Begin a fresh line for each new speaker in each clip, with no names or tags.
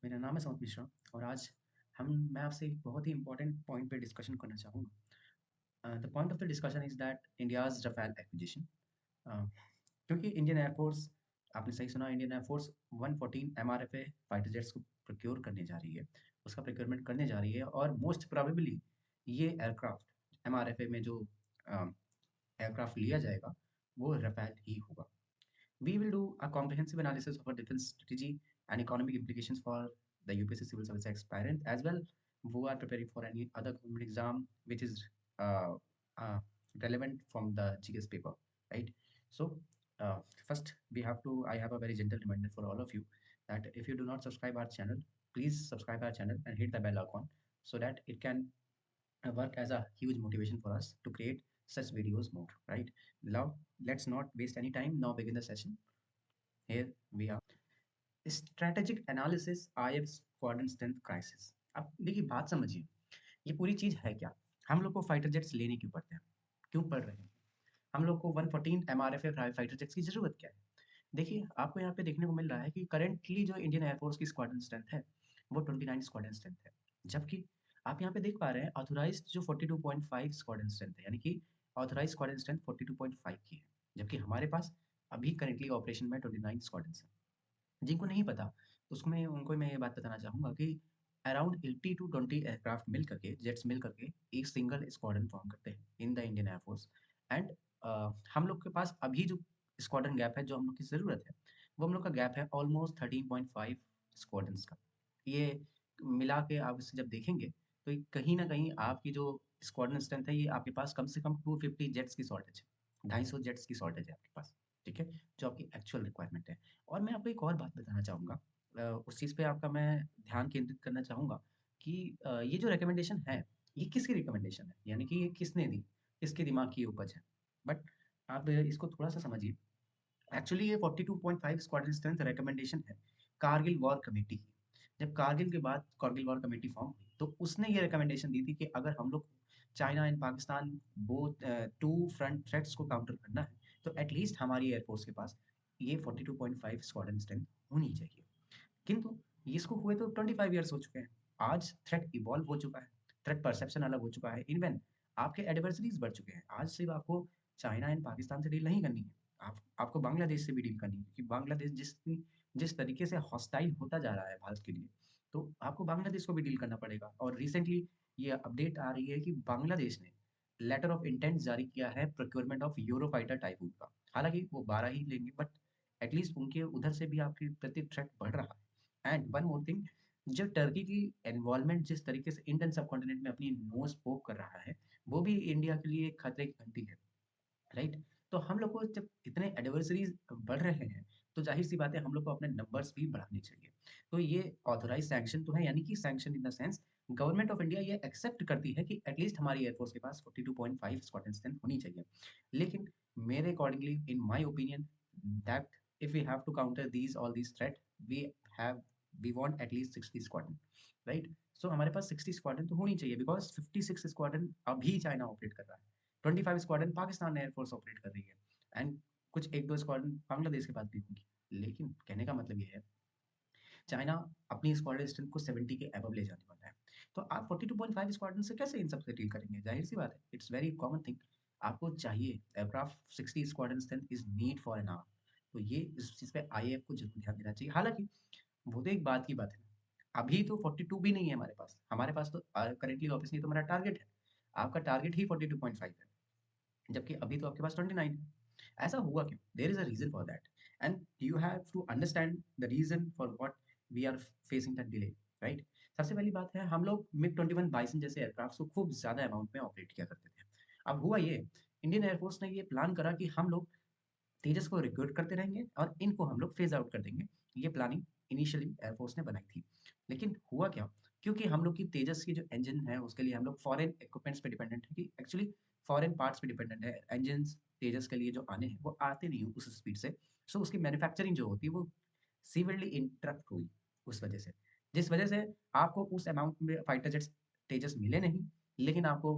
मेरा नाम है समत मिश्रा और आज मैं आपसे एक बहुत ही इम्पोर्टेंट पॉइंट पे डिस्कशन करना चाहूँगा। The point of the discussion is that India's Rafale acquisition. क्योंकि इंडियन एयरफोर्स, आपने सही सुना, इंडियन एयरफोर्स 114 एमआरएफए फाइटर जेट्स को प्रोक्योर करने जा रही है, उसका प्रोक्योरमेंट करने जा रही है और मोस्ट प्रोबेबली ये एयरक्राफ्ट एमआरएफए में जो एयरक्राफ्ट लिया जाएगा वो रफ़ाल ही होगा। We will do a comprehensive analysis of our defense strategy and economic implications for the UPSC civil service aspirant as well who are preparing for any other government exam which is uh, uh, relevant from the GS paper, right? So uh, first I have a very gentle reminder for all of you that if you do not subscribe our channel, please subscribe our channel and hit the bell icon so that it can work as a huge motivation for us to create such videos more, right? Now let's not waste any time. Now begin the session. Here we are. Strategic analysis if squadron strength crisis. अब देखिए, बात समझिए, ये पूरी चीज है क्या। हम लोग को फाइटर जेट्स लेने क्यों पड़ते हैं, क्यों पड़ रहे हैं, हम लोग को 114 एमआरएफ फाइटर जेट्स की जरूरत क्या है। देखिए, आपको यहाँ पे देखने को मिल रहा है कि करेंटली जो इंडियन एयरफोर्स की स्क्वाड्रन स्ट्रेंथ है वो 29 स्क्वाड्रन स्ट्रेंथ है, जबकि आप यहाँ पे देख पा रहे हैं ऑथोराइज जो 42.5 स्क्वाड्रन स्ट्रेंथ है, यानी कि ऑथोराइज स्क्वाड्रन स्ट्रेंथ 42.5 की है, जबकि हमारे पास अभी करेंटली ऑपरेशन में 29 स्क्वाड्रन है। जिनको नहीं पता, उसमें उनको मैं ये बात बताना चाहूँगा कि अराउंड 80 टू 20 एयरक्राफ्ट मिल करके, जेट्स मिल करके एक सिंगल स्क्वाड्रन फॉर्म करते हैं in the Indian air force. And हम लोग के पास अभी जो स्क्वाड्रन गैप है, जो हम लोग की ज़रूरत है, वो हम लोग का गैप है ऑलमोस्ट 13.5 स्क्वाड्रन्स का। ये मिला के आप इसे जब देखेंगे तो ये कहीं ना कहीं आपकी जो स्क्वाड्रन स्ट्रेंथ है, ये आपके पास कम से कम 250 जेट्स की शॉर्टेज है, 250 जेट्स की शॉर्टेज है आपके पास। ठीक है, जो आपकी एक्चुअल रिक्वायरमेंट है। और मैं आपको एक और बात बताना चाहूँगा, उस चीज़ पे आपका मैं ध्यान केंद्रित करना चाहूँगा कि ये जो रिकमेंडेशन है, ये किसकी रिकमेंडेशन है? यानी कि ये किसने दी? किसके दिमाग की ये उपज है? बट आप इसको थोड़ा-सा समझिए। एक्चुअली ये 42.5 स्क्वाड्रन स्ट्रेंथ रिकमेंडेशन है कारगिल वॉर कमेटी की। जब कारगिल के बाद कारगिल वॉर कमेटी फॉर्म हुई, तो उसने ये रिकमेंडेशन दी थी कि अगर हम लोग China and Pakistan both two front threats को काउंटर करना है, तो एटलीस्ट हमारी एयरफोर्स के पास ये 42.5 स्क्वाड्रन स्ट्रेंथ होनी चाहिए। किंतु इसको हुए तो 25 ईयर्स हो चुके हैं। आज थ्रेट इवॉल्व हो चुका है, थ्रेट परसेप्शन अलग हो चुका है, इवन आपके एडवर्सरीज बढ़ चुके हैं। आज सिर्फ आपको चाइना एंड पाकिस्तान से डील नहीं करनी है, आपको बांग्लादेश से भी डील करनी है, क्योंकि बांग्लादेश जिस तरीके से हॉस्टाइल होता जा रहा है भारत के लिए, तो आपको बांग्लादेश को भी डील करना पड़ेगा। और रिसेंटली ये अपडेट आ रही है कि बांग्लादेश ने लेटर ऑफ इंटेंट जारी किया है प्रोक्योरमेंट ऑफ यूरोफाइटर टाइफून का। हालांकि वो 12 ही लेंगे, बट एटलीस्ट उनके उधर से भी आपके प्रति थ्रेट बढ़ रहा है। एंड वन मोर थिंग, जो टर्की की इन्वॉल्वमेंट जिस तरीके से इंडियन सबकॉन्टिनेंट में अपनी नोज पोक कर रहा है, वो भी इंडिया के लिए एक खतरे की घंटी है, राइट? तो हम लोग को जब इतने एडवर्सरीज बढ़ रहे हैं, तो जाहिर सी बात है हम लोग को अपने नंबर्स भी बढ़ाने चाहिए। तो ये ऑथोराइज सैंक्शन तो है, यानी कि sanction in the sense government of India ये एक्सेप्ट करती है कि एटलीस्ट हमारी एयरफोर्स के पास 42.5 स्क्वाड्रन स्ट्रेंथ होनी चाहिए। लेकिन मेरे accordingly, in my opinion, that if we have to counter these all these threat, we have we want at least 60 squadron, right? So हमारे पास 60 स्क्वाड्रन तो होनी चाहिए, बिकॉज 56 स्क्वाड्रन अभी चाइना ऑपरेट कर रहा है, 25 स्क्वाड्रन पाकिस्तान एयरफोर्स ऑपरेट कर रही है, एंड कुछ एक दो स्क्वाड्रन बांग्लादेश के पास भी होंगी। लेकिन कहने का मतलब ये है, चाइना अपनी स्क्वाड्रन स्ट्रेंथ को 70 के अबव ले जाने वाला है। तो आप 42.5 स्क्वाड्रन से कैसे इन सबसे डील करेंगे? जाहिर सी बात है, इट्स वेरी कॉमन थिंग। आपको चाहिए aircraft 60 squadron strength is need for an hour. तो ये इस चीज़ पे आईएएफ को जरूर ध्यान देना चाहिए। हालांकि वो तो एक बात की बात है, अभी तो 42 भी नहीं है हमारे पास। हमारे पास तो करेंटली ऑब्वियसली तो हमारा टारगेट है, आपका टारगेट ही 42.5 है, जबकि अभी तो आपके पास 29 है। ऐसा हुआ क्यों? There is a reason for that, and you have to understand the reason for what we are facing that delay, right? सबसे पहली बात है, हम लोग मिग 21 बाइसन जैसे एयरक्राफ्ट को खूब ज्यादा अमाउंट में ऑपरेट किया करते थे। अब हुआ ये, इंडियन एयरफोर्स ने ये प्लान करा कि हम लोग तेजस को रिक्रूट करते रहेंगे और इनको हम लोग फेज आउट कर देंगे। ये प्लानिंग इनिशियली एयरफोर्स ने बनाई थी। लेकिन हुआ क्या, क्योंकि हम लोग की तेजस की जो इंजन है उसके लिए हम लोग फॉरेन इक्विपमेंट्स पे डिपेंडेंट है, कि एक्चुअली फॉरेन पार्ट्स पे डिपेंडेंट है। इंजन तेजस के लिए जो आने हैं वो आते नहीं उस स्पीड से। सो उसकी मैन्युफैक्चरिंग जो होती है वो सीवियरली इंटरप्ट हुई उस वजह से, जिस वजह से आपको उस अमाउंट में फाइटर जेट्स तेजस मिले नहीं। लेकिन आपको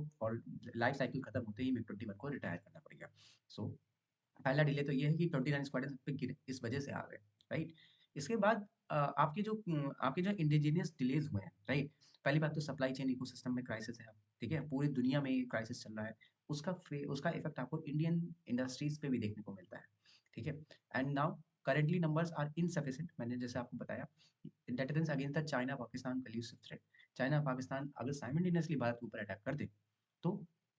लाइफ साइकिल खत्म होते ही मिग 21 को रिटायर करना पड़ेगा। सो पहला डिले तो ये है कि 29 स्क्वाड्रन पे गिरे, इस वजह से आ गए, राइट? इसके बाद आपके जो इंडिजीनियस डिलेज हुए हैं, राइट? पहली बात तो सप्लाई चेन इकोसिस्टम में क्राइसिस है, ठीक है? पूरी दुनिया में ये क्राइसिस चल रहा है। उसका इफेक्ट आपको इंडियन इंडस्ट्रीज पे भी देखने को मिलता है, ठीक है? And now currently numbers are insufficient, मैंने जैसे आपको बताया, that means against the China Pakistan coalition threat. China Pakistan अगर साइमल्टेनियसली भारत के ऊपर अटैक कर दे, तो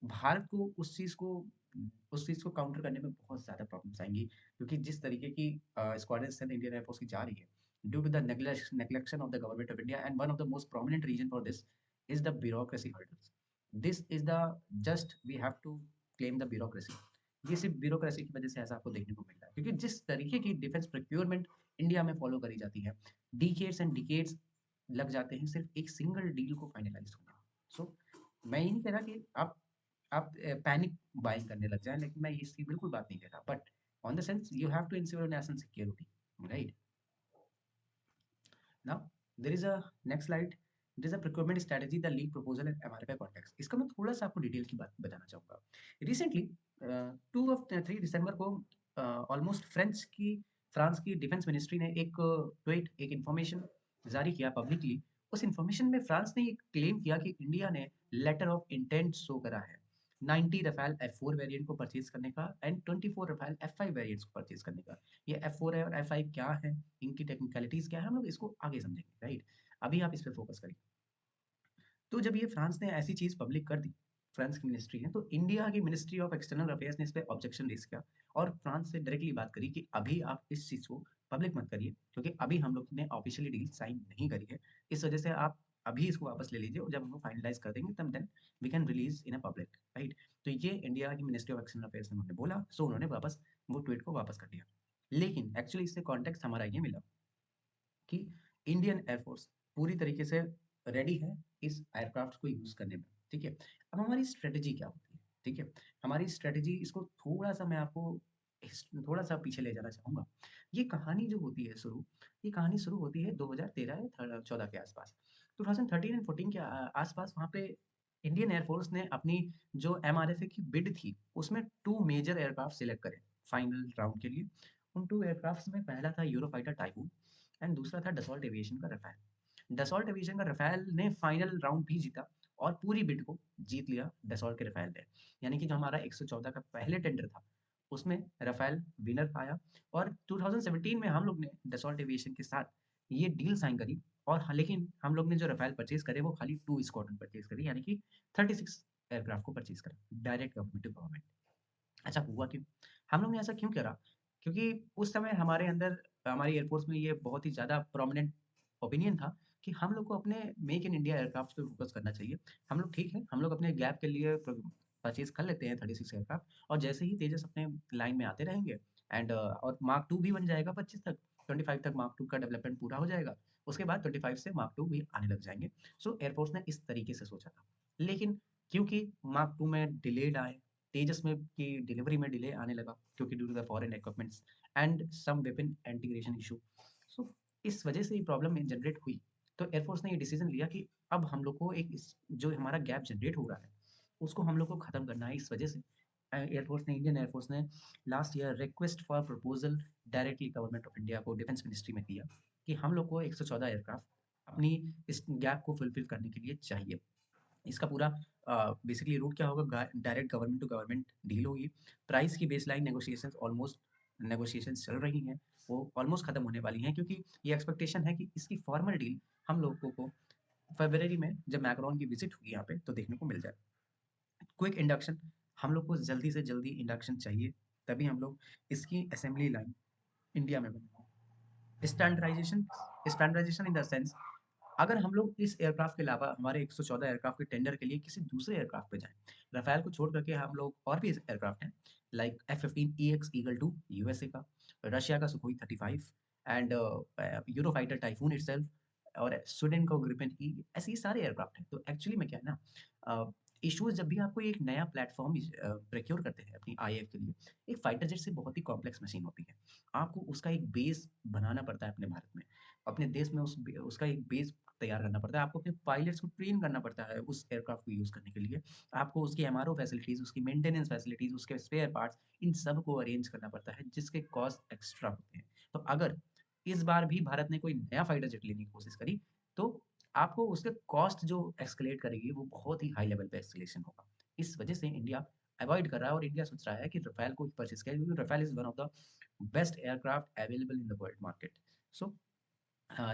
भारत को उस चीज़ को काउंटर करने में बहुत ज़्यादा प्रॉब्लम्स आएँगी, क्योंकि जिस तरीके की squadron strength Indian air force की जा रही है, due to the neglection of the government of India, and one of the most prominent reason for this is the bureaucracy hurdles. This is the just we have to claim the bureaucracy. ये सिर्फ bureaucracy की वजह से ऐसा आपको देखने को मिल रहा है, क्योंकि जिस तरीके की डिफेंस प्रोक्योरमेंट इंडिया में फॉलो करी जाती है, डिकेड्स एंड डिकेड्स लग जाते हैं सिर्फ एक सिंगल डील को फाइनलाइज होने में। सो मैं ये नहीं कह रहा कि आप पैनिक बाइंग करने लग जाएं, लेकिन मैं इसकी बिल्कुल बात नहीं कर रहा, but on the sense you have to ensure national security, right? Now there is a next slide, it is a procurement strategy the league proposal and MRP context. इसका मैं थोड़ा सा आपको डिटेल की बात बताना चाहूंगा। रिसेंटली 3 दिसंबर को ऑलमोस्ट फ्रांस की डिफेंस मिनिस्ट्री ने एक ट्वीट, एक इंफॉर्मेशन जारी किया पब्लिकली। उस इंफॉर्मेशन में फ्रांस ने क्लेम किया कि इंडिया ने लेटर ऑफ इंटेंट शो करा है 90 रफाल F4 वेरिएंट को परचेज करने का एंड 24 रफाल F5 वेरिएंट्स को परचेज करने का। ये F4 है और F5 क्या है, इनकी टेक्निकलिटीज क्या है, हम लोग इसको आगे समझेंगे, राइट? अभी आप इस पे फोकस करिए। तो जब ये फ्रांस ने ऐसी चीज पब्लिक कर दी, फ्रांस की मिनिस्ट्री है, तो इंडिया की मिनिस्ट्री ऑफ एक्सटर्नल अफेयर्स ने इस पे ऑब्जेक्शन रेज किया और फ्रांस से डायरेक्टली बात करी कि अभी आप इस चीज को पब्लिक मत करिए, क्योंकि अभी हम लोग ने ऑफिशियली डील साइन नहीं करी है। इस वजह से आप अभी इसको वापस ले लीजिए, और जब हम लोग फाइनलाइज कर देंगे तब then we can release in a public, right? तो ये इंडिया की मिनिस्ट्री ऑफ एक्सटर्नल अफेयर्स ने उन्होंने बोला, सो उन्होंने वापस वो ट्वीट को वापस कर दिया। लेकिन एक्चुअली इससे कॉन्टेक्स्ट हमारा ये मिला कि इंडियन एयरफोर्स पूरी तरीके से रेडी है इस एयरक्राफ्ट को यूज करने में, ठीक है? अब हमारी स्ट्रेटेजी क्या होती है, ठीक है? हमारी स्ट्रेटेजी, इसको थोड़ा सा मैं आपको थोड़ा सा पीछे ले जाना चाहूंगा। ये कहानी जो होती है शुरू, ये कहानी शुरू होती है 2013 या 14 के आसपास, 2013 एंड 14 के आसपास। वहाँ पे इंडियन एयरफोर्स ने अपनी जो एमआरएफए की बिड थी, उसमें 2 मेजर एयरक्राफ्ट सिलेक्ट करे फाइनल राउंड के लिए। उन 2 एयरक्राफ्ट में पहला था यूरोफाइटर टाइफून एंड दूसरा था डसॉल्ट एविएशन का रफाल। डसॉल्ट एविएशन का रफाल ने फाइनल राउंड भी जीता और पूरी बिड को जीत लिया डसॉल्ट के रफाल ने। यानी कि जो हमारा 114 का पहले टेंडर था, उसमें रफाल विनर आया। और 2017 में हम लोग ने डसॉल्ट एविएशन के साथ ये डील साइन करी, और लेकिन हम लोग ने जो रफाल परचेज करे वो खाली 2 स्क्वाड्रन परचेज करी, यानी कि 36 एयरक्राफ्ट को परचेज करा डायरेक्ट गवर्नमेंट टू गवर्नमेंट। अच्छा हुआ क्यों? हम लोग ने ऐसा क्यों करा? क्योंकि उस समय हमारे अंदर, हमारी एयरफोर्स में ये बहुत ही ज़्यादा प्रोमिनेंट ओपिनियन था कि हम लोग को अपने मेक इन इंडिया एयरक्राफ्ट पे फोकस करना चाहिए। हम लोग ठीक है, हम लोग अपने गैप के लिए परचेज कर लेते हैं 36 एयरक्राफ्ट, और जैसे ही तेजस अपने लाइन में आते रहेंगे एंड और मार्क 2 भी बन जाएगा 25 तक, 25 तक मार्क 2 का डेवलपमेंट पूरा हो जाएगा। उसके बाद 25 से मार्क 2 भी आने लग जाएंगे। सो एयरफोर्स ने इस तरीके से सोचा था। लेकिन क्योंकि मार्क 2 में डिलेड आए, तेजस में की डिलीवरी में डिले आने लगा, क्योंकि due to the foreign equipments and some weapon integration issue. So इस वजह से ये प्रॉब्लम जनरेट हुई। तो एयरफोर्स ने ये डिसीजन लिया कि अब हम लोग को जो हमारा गैप जनरेट हो रहा है, उसको हम लोग को खत्म करना है। इस वजह से इंडियन एयरफोर्स ने last year request for proposal directly government of India को डिफेंस मिनिस्ट्री में किया कि हम लोग को 114 एयरक्राफ्ट अपनी इस गैप को फुलफिल करने के लिए चाहिए। इसका पूरा बेसिकली रूट क्या होगा? Direct government to government deal होगी। प्राइस की बेसलाइन नेगोशिएशंस चल रही हैं, वो ऑलमोस्ट खत्म होने वाली हैं, क्योंकि ये एक्सपेक्टेशन है कि इसकी फॉर्मल डील हम लोगों को फरवरी में, जब मैक्रोन की विजिट होगी यहाँ पे, तो देखने को मिल जाए। क्विक इंडक्शन, हम लोग को जल्दी से जल्दी इंडक्शन चाहिए, तभी हम लोग इसकी असेंबली लाइन इंडिया में बनाएंगे। Standardisation, standardisation in the sense, अगर हम लोग इस एयरक्राफ्ट के अलावा हमारे 114 एयरक्राफ्ट के टेंडर के लिए किसी दूसरे एयरक्राफ्ट पे जाएं, राफेल को छोड़ करके हम लोग और भी एयरक्राफ्ट हैं, लाइक F-15EX ईगल 2 यूएसए का, रशिया का Sukhoi 35 and Eurofighter typhoon itself, और स्वीडन का ग्रिपेन ई, ऐसे ही सारे एयरक्राफ्ट हैं। तो एक्चुअली में क्या है ना, इश्यूज जब भी आपको एक नया प्लेटफॉर्म प्रोक्योर करते हैं अपनी आईएफ के लिए, एक फाइटर जेट से बहुत ही कॉम्प्लेक्स मशीन होती है। आपको उसका एक बेस बनाना पड़ता है अपने भारत में, अपने देश में उसका एक बेस तैयार करना पड़ता है। आपको अपने पायलट्स को ट्रेन करना पड़ता है उस एयरक्राफ्ट को यूज़ करने के लिए। आपको उसकी एमआरओ फैसिलिटीज़, उसकी मेंटेनेंस फैसिलिटीज़, उसके स्पेयर पार्ट्स, इन सब को अरेंज करना पड़ता है, जिसके कॉस्ट एक्स्ट्रा होते हैं। तो अगर इस बार भी भारत ने कोई नया फाइटर जेट लेने की कोशिश करी, तो आपको उसके कॉस्ट जो एस्केलेट करेगी वो बहुत ही हाई लेवल पे एस्केलेशन होगा। इस वजह से इंडिया अवॉइड कर रहा है और इंडिया सोच रहा है कि रफाल को परचेज करे, क्योंकि Rafale is one of the best aircraft available in the world market. So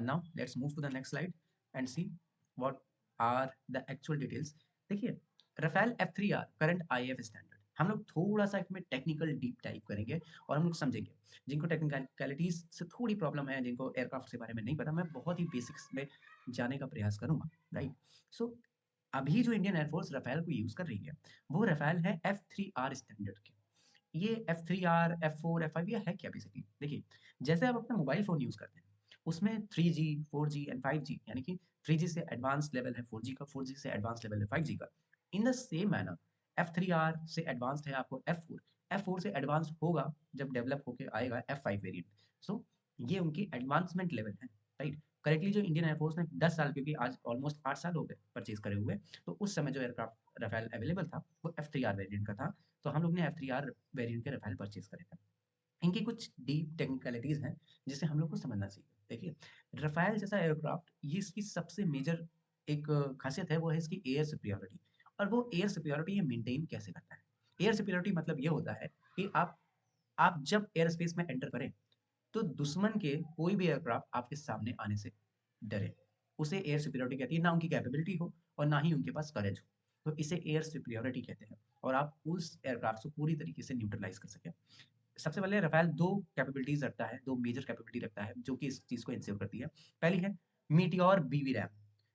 now let's move to the next slide and see what are the actual details। देखिए, Rafale F3R current IAF standard, हम लोग थोड़ा सा इसमें technical deep type करेंगे और हम लोग समझेंगे। जिनको टेक्निकलिटीज से थोड़ी प्रॉब्लम है, जिनको एयरक्राफ्ट के बारे में नहीं पता, मैं बहुत ही बेसिक्स में जाने का प्रयास करूंगा, राइट। सो अभी जो इंडियन एयरफोर्स रफेल को यूज कर रही है वो रफेल है F3R स्टैंडर्ड के। ये F3R, F4, F5 ये है क्या बेसिकली? देखिए, जैसे आप अपना मोबाइल फ़ोन यूज़ करते हैं, उसमें 3G, 4G एंड 5G, यानी कि 3G से एडवांस लेवल है 4G का, 4G से एडवांस लेवल है 5G का। In the same manner F3R से एडवांस्ड है आपको F4, F4 से एडवांस होगा जब डेवलप होके आएगा F5 वेरिएंट। सो ये उनकी एडवांसमेंट लेवल है, राइट। करेक्टली जो इंडियन एयरफोर्स ने 10 साल, क्योंकि आज ऑलमोस्ट 8 साल हो गए परचेज़ करे हुए, तो उस समय जो एयरक्राफ्ट राफेल अवेलेबल था, वो F3R वेरिएंट का था। तो हम लोग ने F3R वेरिएंट के रफाल परचेज करे थे। इनकी कुछ डीप टेक्निकलिटीज हैं जिसे हम लोग को समझना चाहिए। देखिए, रफाल जैसा एयरक्राफ्ट, ये इसकी सबसे मेजर एक खासियत है, वो है इसकी एयर सुपीरियॉरिटी। और वो एयर सुपीरियॉरिटी ये मेंटेन कैसे करता है? एयर सुपीरियॉरिटी मतलब ये होता है कि आप जब एयर स्पेस में एंटर करें, तो दुश्मन के कोई भी एयरक्राफ्ट आपके सामने आने से डरे। उसे एयर सुपीरियॉरिटी कहती है, ना उनकी कैपेबिलिटी हो और ना ही उनके पास करेज हो। तो इसे एयर सुपीरियॉरिटी कहते हैं और आप उस एयरक्राफ्ट को पूरी तरीके से न्यूट्रलाइज़ कर सकें। सबसे पहले रफाल 2 कैपेबिलिटीज़ रखता है, 2 मेजर कैपेबिलिटी रखता है, जो कि इस चीज़ को इंश्योर करती है। पहली है Meteor BV RAM.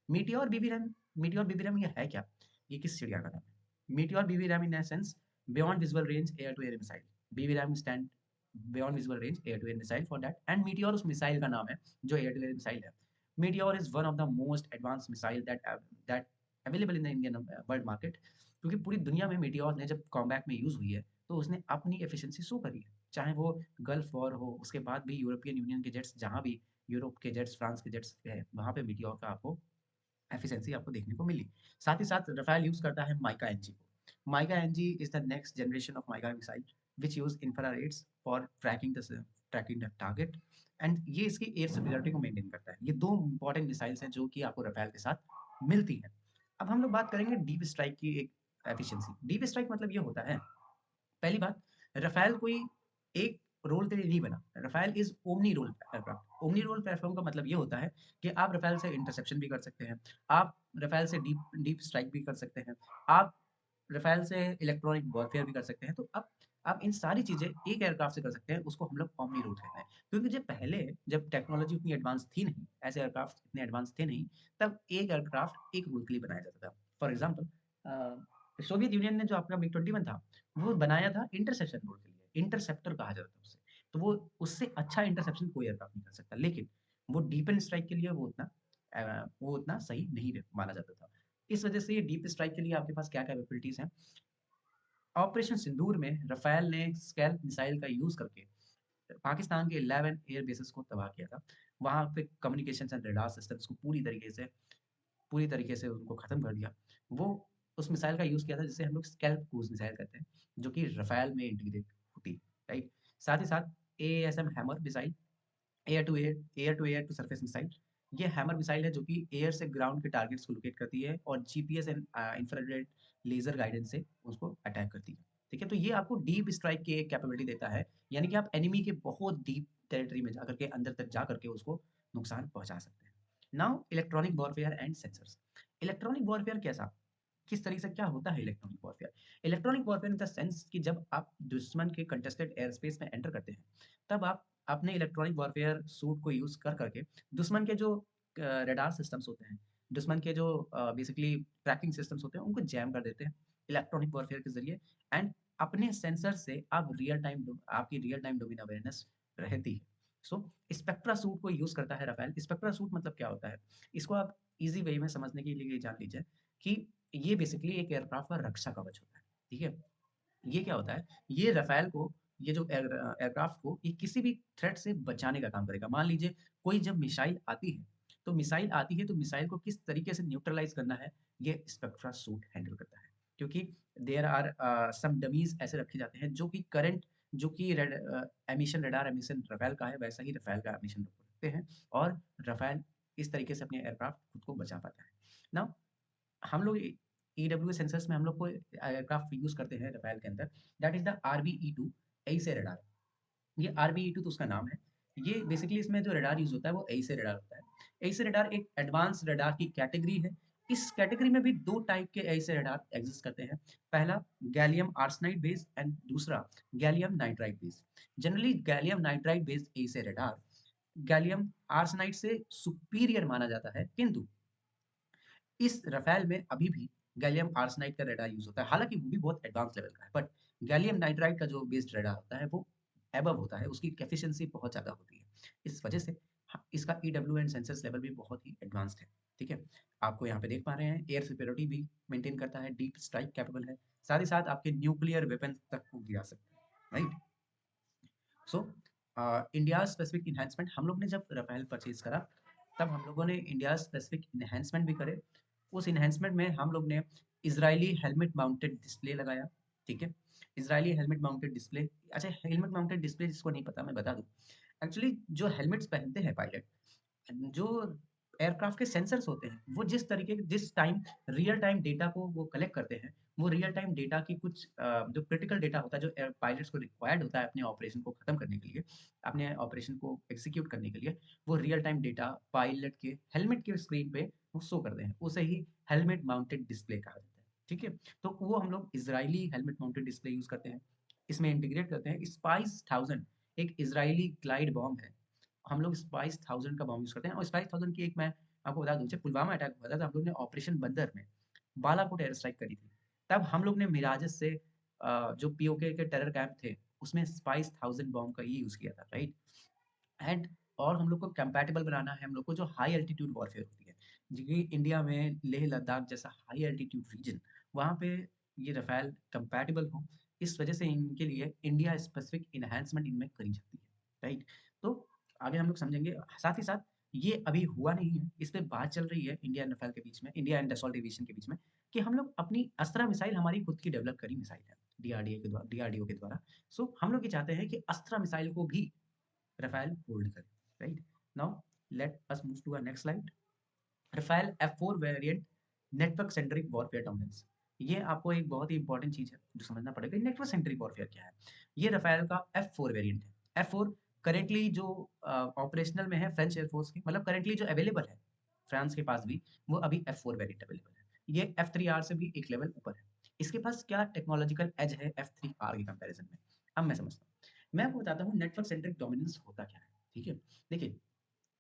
Meteor BV RAM, Meteor BV RAM ये है क्या? ये किस चिड़िया का नाम है? Meteor BV RAM in essence beyond visual range air to air missile. BV RAM stand beyond visual range air to air missile for that, and Meteor उस मिसाइल का नाम है जो एयर टू एयर मिसाइल है। Meteor is one of the most advanced missile that available in the Indian world market. क्योंकि पूरी दुनिया में मीटियोर ने जब कॉम्बैट में यूज़ हुई है, तो उसने अपनी एफिशिएंसी शो करी है। चाहे वो गल्फ वॉर हो, उसके बाद भी यूरोपियन यूनियन के जेट्स, जहाँ भी यूरोप के जेट्स, फ्रांस के जेट्स गए, वहाँ पे मीटियोर का आपको एफिशिएंसी आपको देखने को मिली। साथ ही साथ रफाल यूज़ करता है माइका एनजी को। MICA NG is the next generation of MICA missile which use infrareds for tracking the target, and ये इसकी एयर सुपीरियॉरिटी को मेंटेन करता है। ये 2 इंपॉर्टेंट मिसाइल्स हैं जो कि आपको रफाल के साथ मिलती हैं। अब हम लोग बात करेंगे डीप स्ट्राइक की एक एफिशिएंसी। डीप स्ट्राइक मतलब ये होता है, पहली बात, रफाल कोई एक रोल के लिए नहीं बना। Rafale is omni role aircraft. Omni role platform का मतलब ये होता है कि आप रफाल से इंटरसेप्शन भी कर सकते हैं, आप रफाल से डीप डीप स्ट्राइक भी कर सकते हैं, आप रफाल से इलेक्ट्रॉनिक वॉरफेयर भी कर सकते हैं। तो अब आप इन सारी चीज़ें एक एयरक्राफ्ट से कर सकते हैं, उसको हम लोग ओमनी रोल कहते हैं। क्योंकि जब पहले, जब टेक्नोलॉजी उतनी एडवांस थी नहीं, ऐसे एयरक्राफ्ट इतने एडवांस थे नहीं, तब एक एयरक्राफ्ट एक रोल के लिए बनाया जाता था। फॉर एग्ज़ाम्पल सोवियत यूनियन ने जो आपका मिग-21 था, वो बनाया था इंटरसेप्शन रोल के लिए, इंटरसेप्टर कहा जाता था उसे। तो वो उससे अच्छा इंटरसेप्शन कोई एयरक्राफ्ट नहीं कर सकता। लेकिन वो डीप एंड स्ट्राइक के लिए वो उतना सही नहीं माना जाता था। इस वजह से ये डीप स्ट्राइक के लिए आपके पास क्या कैपेबिलिटीज़ हैं? ऑपरेशन सिंदूर में रफाल ने स्कैल्प मिसाइल का यूज़ करके पाकिस्तान के 11 एयर बेसेस को तबाह किया था। वहाँ पे कम्युनिकेशंस एंड रडार सिस्टम्स को पूरी तरीके से उनको खत्म कर दिया। वो उस मिसाइल का यूज़ किया था जिसे हम लोग स्कैल्प क्रूज़ मिसाइल कहते हैं, जो कि रफ़ाल में इंटीग्रेट होती है, राइट? साथ ही साथ ASM hammer missile, air to air to surface missile. ये हैमर मिसाइल है जो कि एयर से ग्राउंड के टारगेट्स को लोकेट करती है और GPS and infrared laser guidance से उसको अटैक करती है। ठीक है? तो ये आपको डीप स्ट्राइक की एक कैपेबिलिटी देता है, यानी कि आप एनिमी के बहुत डीप टेरिटरी में जाकर के, अंदर तक जा करके उसको नुकसान पहुँचा सकते हैं। Now electronic warfare and sensors. Electronic warfare कैसा? किस तरीके से क्या होता है electronic warfare? Electronic warfare in the sense कि जब आप दुश्मन के कंटेस्टेड एयर स्पेस में एंटर करते हैं, तब आप अपने इलेक्ट्रॉनिक वॉरफेयर सूट को यूज़ कर करके दुश्मन के जो रडार सिस्टम्स होते हैं, दुश्मन के जो बेसिकली ट्रैकिंग सिस्टम्स होते हैं, उनको जैम कर देते हैं इलेक्ट्रॉनिक वॉरफेयर के ज़रिए, एंड अपने सेंसर से आप आपकी रियल टाइम डोमेन अवेयरनेस रहती है। सो स्पेक्ट्रा सूट को यूज़ करता है राफेल। स्पेक्ट्रा सूट मतलब क्या होता है? इसको आप ईज़ी वे में समझने के लिए जान लीजिए कि ये बेसिकली एक एयरक्राफ्ट का रक्षा कवच होता है, ठीक है? ये क्या होता है? ये राफ़ेल को, ये जो एयरक्राफ्ट को, ये किसी भी थ्रेट से बचाने का काम करेगा। मान लीजिए कोई जब मिसाइल आती है, तो मिसाइल को किस तरीके से न्यूट्रलाइज़ करना है, ये स्पेक्ट्रा सूट हैंडल करता है। क्योंकि देयर आर सम डमीज़ ऐसे रखे जाते हैं जो कि रडार एमिशन राफ़ेल का है, वैसा ही राफ़ेल का एमिशन सकते हैं और रफाल इस तरीके से अपने एयरक्राफ्ट खुद को बचा पाता है। नाउ हम लोग ईडब्ल्यू सेंसर्स में हम लोग कोई एयरक्राफ्ट यूज़ करते हैं रफाल के अंदर, दैट इज़ द आरबीई-2 एईसे रडार। ये आरबीई-2 तो उसका नाम है। ये बेसिकली इसमें जो रडार यूज़ होता है वो एईसे रडार होता है। एईसे रडार एक एडवांस रडार की कैटेगरी है। इस कैटेगरी में भी 2 टाइप के एईसे रडार एग्ज़िस्ट करते हैं। पहला गैलियम आर्सेनाइड बेस्ड एंड दूसरा gallium nitride based. Generally gallium nitride based एईसे रडार गैलियम आर्सेनाइड से सुपीरियर माना जाता है, किंतु इस रफ़ेल में अभी भी गैलियम आर्सेनाइड का रडार यूज़ होता है। हालाँकि वो भी बहुत एडवांस लेवल का है, बट गैलियम नाइट्राइड का जो बेस्ड रडार होता है, वो अबव होता है, उसकी एफिशिएंसी बहुत ज़्यादा होती है। इस वजह से इसका ईडब्ल्यू एंड सेंसर्स लेवल भी बहुत ही एडवांस्ड है, ठीक है? आपको यहाँ पे देख पा रहे हैं, एयर सुपीरियॉरिटी भी मेंटेन करता है, डीप स्ट्राइक कैपेबल है, साथ ही साथ आपके न्यूक्लियर वेपन्स तक को गिरा सकता है, right? So India specific enhancement हम लोग ने जब रफ़ेल परचेज़ करा, तब हम लोगों ने इंडिया स्पेसिफिक इन्हांसमेंट भी करे। उस इन्हांसमेंट में हम लोग ने इज़राइली हेलमेट माउंटेड डिस्प्ले लगाया, ठीक है? Israeli helmet mounted display. अच्छा, हेलमेट माउंटेड डिस्प्ले जिसको नहीं पता मैं बता दूँ। एक्चुअली जो हेलमेट्स पहनते हैं पायलट, जो एयरक्राफ्ट के सेंसर्स होते हैं, वो जिस तरीके के जिस टाइम रियल टाइम डेटा को वो कलेक्ट करते हैं, वो रियल टाइम डेटा की कुछ जो क्रिटिकल डेटा होता है, जो एयर पायलट्स को रिक्वायर्ड होता है अपने ऑपरेशन को खत्म करने के लिए, अपने ऑपरेशन को एक्जीक्यूट करने के लिए, वो रियल टाइम डेटा पायलट के हेलमेट के स्क्रीन पे वो शो करते हैं। उसे ही हेलमेट माउंटेड डिस्प्ले कहा जाता है, ठीक है? तो वो हम लोग Israeli helmet mounted display use करते हैं। इसमें इंटीग्रेट करते हैं स्पाइस 1000 एक इज़राइली ग्लाइड बॉम्ब है। हम लोग स्पाइस 1000 का बॉम्ब यूज़ करते हैं और स्पाइस 1000 की एक मैं आपको बता दूँ, जब पुलवामा अटैक हुआ था, तो हम लोग ने ऑपरेशन बंदर में बालाकोट एयर स्ट्राइक करी थी। तब हम लोग ने मिराजेस से जो पीओके के टेरर कैंप थे, उसमें स्पाइस 1000 बॉम्ब का ही यूज़ किया था, राइट? एंड और हम लोग को कंपैटिबल बनाना है हम लोग को जो हाई एल्टीट्यूड वॉरफेयर होती है। जी इंडिया में लेह लद्दाख जैसा हाई एल्टीट्यूड रीजन, वहाँ पे ये रफ़ाल कंपैटिबल हो, इस वजह से इनके लिए इंडिया स्पेसिफिक एनहांसमेंट इनमें करी जाती है, राइट? तो आगे हम लोग समझेंगे। साथ ही साथ ये अभी हुआ नहीं है, इस पे बात चल रही है इंडिया एंड रफ़ाल के बीच में, इंडिया एंड डसॉल्ट एविएशन के बीच में, कि हम लोग अपनी अस्त्रा मिसाइल हमारी खुद की डेवलप करी मिसाइल है, डीआरडीओ के द्वारा। सो हम लोग ये चाहते हैं कि अस्त्रा मिसाइल को भी रफ़ाल होल्ड करे, right? Now let us move to our next slide. Rafale F4 variant network centric warfare dominance. ये आपको एक बहुत ही इंपॉर्टेंट चीज़ है, जो समझना पड़ेगा। नेटवर्क सेंट्रिक वॉरफेयर क्या है? ये रफ़ाल का F4 वेरिएंट है। F4 करेंटली जो ऑपरेशनल में है फ्रेंच एयरफोर्स की, मतलब करेंटली जो अवेलेबल है, फ्रांस के पास भी, वो अभी F4 वेरिएंट अवेलेबल है। ये F3R से भी एक लेवल ऊपर है। इसके पास क्या टेक्नोलॉजिकल एज है F3R के कंपैरिज़न में? अब मैं समझता हूँ। मैं आपको बताता हूँ नेटवर्क सेंट्रिक डोमिनेंस होता क्या है, ठीक है? देखिए,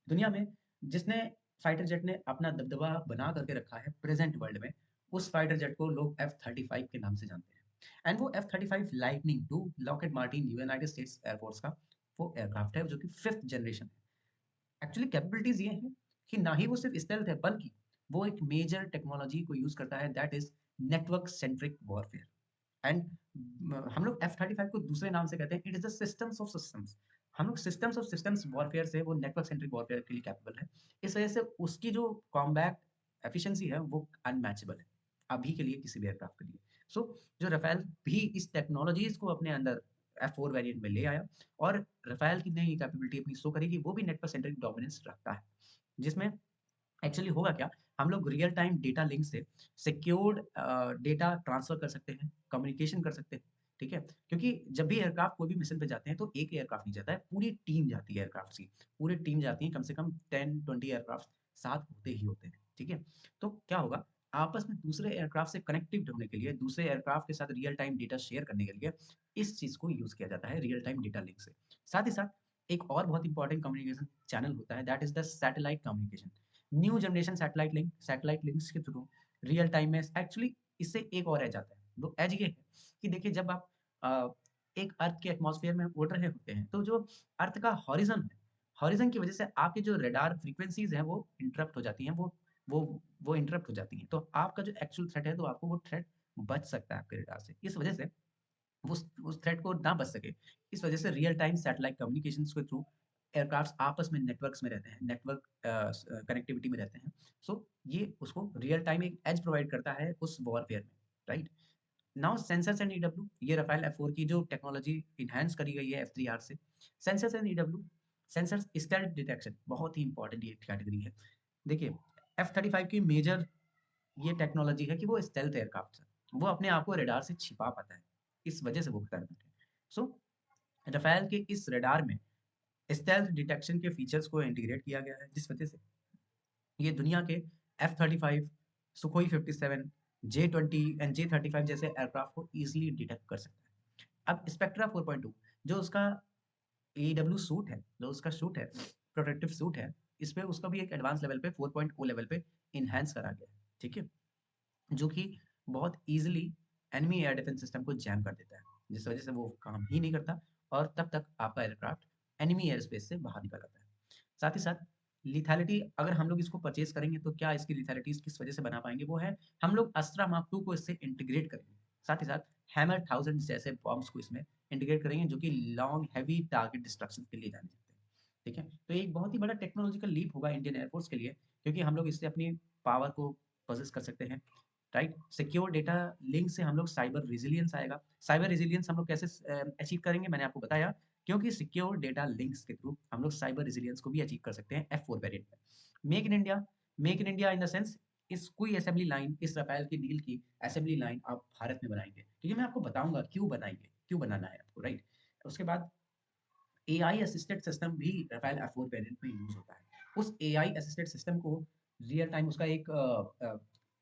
दुनिया में जिसने फाइटर जेट ने अपना दबदबा बना करके रखा है प्रेजेंट वर्ल्ड में, उस फाइटर जेट को लोग F-35 के नाम से जानते हैं। एंड वो F-35 lightning 2 Lockheed Martin United states air force का वो एयरक्राफ्ट है, जो कि 5th जनरेशन है। एक्चुअली कैपेबिलिटीज़ ये हैं कि ना ही वो सिर्फ स्टेल्थ है, बल्कि वो एक मेजर टेक्नोलॉजी को यूज़ करता है, that is network centric warfare. And हम लोग F-35 को दूसरे नाम से कहते हैं, it is the systems of systems. हम लोग सिस्टम्स ऑफ सिस्टम्स वॉरफेयर से वो नेटवर्क सेंट्रिक वॉरफेयर के लिए कैपेबल है। इस वजह से उसकी जो कॉम्बैट एफिशिएंसी है वो अनमैचेबल है, अभी के लिए किसी भी एयरक्राफ्ट के लिए। सो जो रफ़ाल भी इस टेक्नोलॉजीज़ को अपने अंदर F4 वेरिएंट में ले आया और रफ़ाल की नई कैपेबिलिटी अपनी शो करेगी, वो भी नेटवर्क सेंट्रिक डोमिनेंस रखता है। जिसमें एक्चुअली होगा क्या, हम लोग रियल टाइम डेटा लिंक से सिक्योर्ड डेटा ट्रांसफर कर सकते हैं, कम्युनिकेशन कर सकते हैं, ठीक है? क्योंकि जब भी एयरक्राफ्ट कोई भी मिशन पे जाते हैं, तो एक एयरक्राफ्ट नहीं जाता है, पूरी टीम जाती है एयरक्राफ्ट की। पूरी टीम जाती है, कम से कम 10-20 एयरक्राफ्ट साथ होते ही होते हैं, ठीक है? तो क्या होगा, आपस में दूसरे एयरक्राफ्ट से कनेक्टिव होने के लिए, दूसरे एयरक्राफ्ट के साथ रियल टाइम डेटा शेयर करने के लिए, इस चीज़ को यूज़ किया जाता है रियल टाइम डेटा लिंक से। साथ ही साथ एक और बहुत इंपॉर्टेंट कम्युनिकेशन चैनल होता है, that is the satellite communication. New generation satellite links के थ्रू रियल टाइम में एक्चुअली इससे एक और एज आता है। वो एज ये है कि देखिए, जब आप अ, एक अर्थ के एटमॉस्फेयर में उड़ रहे होते हैं, तो जो अर्थ का हॉरिज़न है, हॉरिज़न की वज़ह से आपके जो रडार फ्रीक्वेंसीज़ हैं, वो इंटरप्ट हो जाती हैं, वो वो इंटरप्ट हो जाती हैं। तो आपका जो एक्चुअल थ्रेट है, तो आपको वो थ्रेट बच सकता है आपके रडार से। इस वज़ह से उस थ्रेट को ना बच सके, इस वजह से रियल टाइम सैटेलाइट कम्युनिकेशंस के थ्रू एयरक्राफ्ट्स आपस में नेटवर्क्स में रहते हैं, नेटवर्क कनेक्टिविटी में रहते हैं। सो ये उसको रियल टाइम एक एज प्रोवाइड करता है उस वॉरफेयर में, right? Now sensors and EW, ये राफेल F4 की जो टेक्नोलॉजी एनहांस करी गई है F3R से। Sensors and EW, sensors, stealth detection, बहुत ही इंपॉर्टेंट ये कैटेगरी है। देखिए F-35 की मेजर ये टेक्नोलॉजी है कि वो स्टेल्थ एयरक्राफ्ट है, वो अपने आप को रडार से छिपा पाता है, इस वजह से वो खतरनाक है। सो राफेल के इस रडार में स्टेल्थ डिटेक्शन के फीचर्स को इंटीग्रेट किया गया है, जिस वजह से ये दुनिया के F-35, Sukhoi 57, J-20 and J-35 जैसे एयरक्राफ्ट को इजीली डिटेक्ट कर सकता है। अब स्पेक्ट्रा 4.2 जो उसका एडब्ल्यू सूट है, जो उसका सूट है, प्रोटेक्टिव सूट है, इसमें उसका भी एक एडवांस लेवल पे 4.0 लेवल पे इनहैंस करा गया है, ठीक है? जो कि बहुत easily enemy air defence system को जैम कर देता है, जिस वजह से वो काम ही नहीं करता और तब तक आपका एयरक्राफ्ट एनिमी एयर स्पेस से बाहर निकल आता है। साथ ही साथ लिथैलिटी, अगर हम लोग इसको परचेज़ करेंगे तो क्या इसकी लिथैलिटीज़ किस वजह से बना पाएँगे, वो है हम लोग अस्त्रा मार्क 2 को इससे इंटीग्रेट करेंगे। साथ ही साथ हैमर 1000 जैसे बॉम्ब्स को इसमें इंटीग्रेट करेंगे जो कि लॉन्ग हेवी टारगेट डिस्ट्रक्शन के लिए जाने जाते हैं। ठीक है? तो ये एक बहुत ही बड़ा टेक्नोलॉजिकल लीप होगा इंडियन एयर फोर्स के लिए, क्योंकि हम लोग इससे अपनी पावर को पॉसेस कर सकते हैं, राइट? सिक्योर डेटा लिंक से हम लोग साइबर रेजिलियंस आएगा। साइबर रेजिलियंस हम लोग कैसे अचीव करेंगे, मैंने आपको बताया, क्योंकि सिक्योर डेटा लिंक्स के थ्रू हम लोग साइबर रेजिलियंस को भी अचीव कर सकते हैं F4 वेरिएंट में। Make in India in the sense, इस कोई असेंबली लाइन, इस राफेल की डील की असेंबली लाइन आप भारत में बनाएंगे, क्योंकि मैं आपको बताऊंगा क्यों बनाएंगे, क्यों बनाना है आपको, राइट? उसके बाद एआई असिस्टेड सिस्टम भी राफेल F4 वेरिएंट में यूज होता है। उस एआई असिस्टेड सिस्टम को रियल टाइम, उसका एक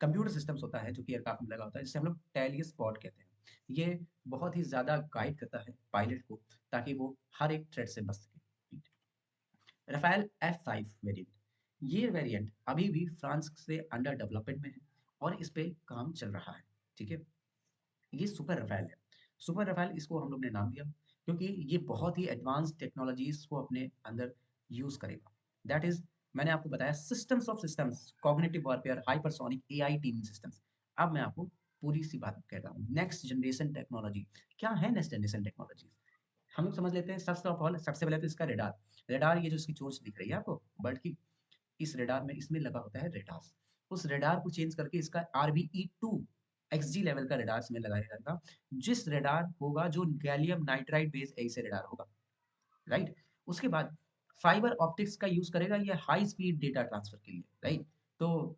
कंप्यूटर सिस्टम्स होता है जो कि एयरक्राफ्ट में लगा होता है, जिसे हम लोग टैलियर स्पॉट कहते हैं। ये बहुत ही ज़्यादा गाइड करता है पायलट को, ताकि वो हर एक थ्रेट से बच सके। राफेल F5 वेरिएंट, ये वेरिएंट अभी भी फ्रांस से अंडर डेवलपमेंट में है और इस पे काम चल रहा है, ठीक है? ये सुपर राफेल है। सुपर राफेल इसको हम लोग ने नाम दिया क्योंकि ये बहुत ही एडवांस टेक्नोलॉजीज को अपने अंदर यूज करेगा। दैट इज, मैंने आपको बताया systems of systems, cognitive warfare, hypersonic AI teeming systems. अब मैं आपको पूरी सी बात कह रहा हूँ, नेक्स्ट जनरेशन टेक्नोलॉजी। क्या है नेक्स्ट जनरेशन टेक्नोलॉजी? हम लोग समझ लेते हैं फर्स्ट ऑफ ऑल, सबसे पहले तो इसका रेडार। रेडार, ये जो इसकी चोंच दिख रही है आपको बर्ड की, इस रेडार में, इसमें लगा होता है रेडार। उस रेडार को चेंज करके इसका RBE-2 XG लेवल का रेडार इसमें लगाया जाएगा, जिस रेडार होगा जो गैलियम नाइट्राइड बेस्ड ऐसे रेडार होगा, राइट? उसके बाद फाइबर ऑप्टिक्स का यूज करेगा ये हाई स्पीड डेटा ट्रांसफर के लिए, राइट? तो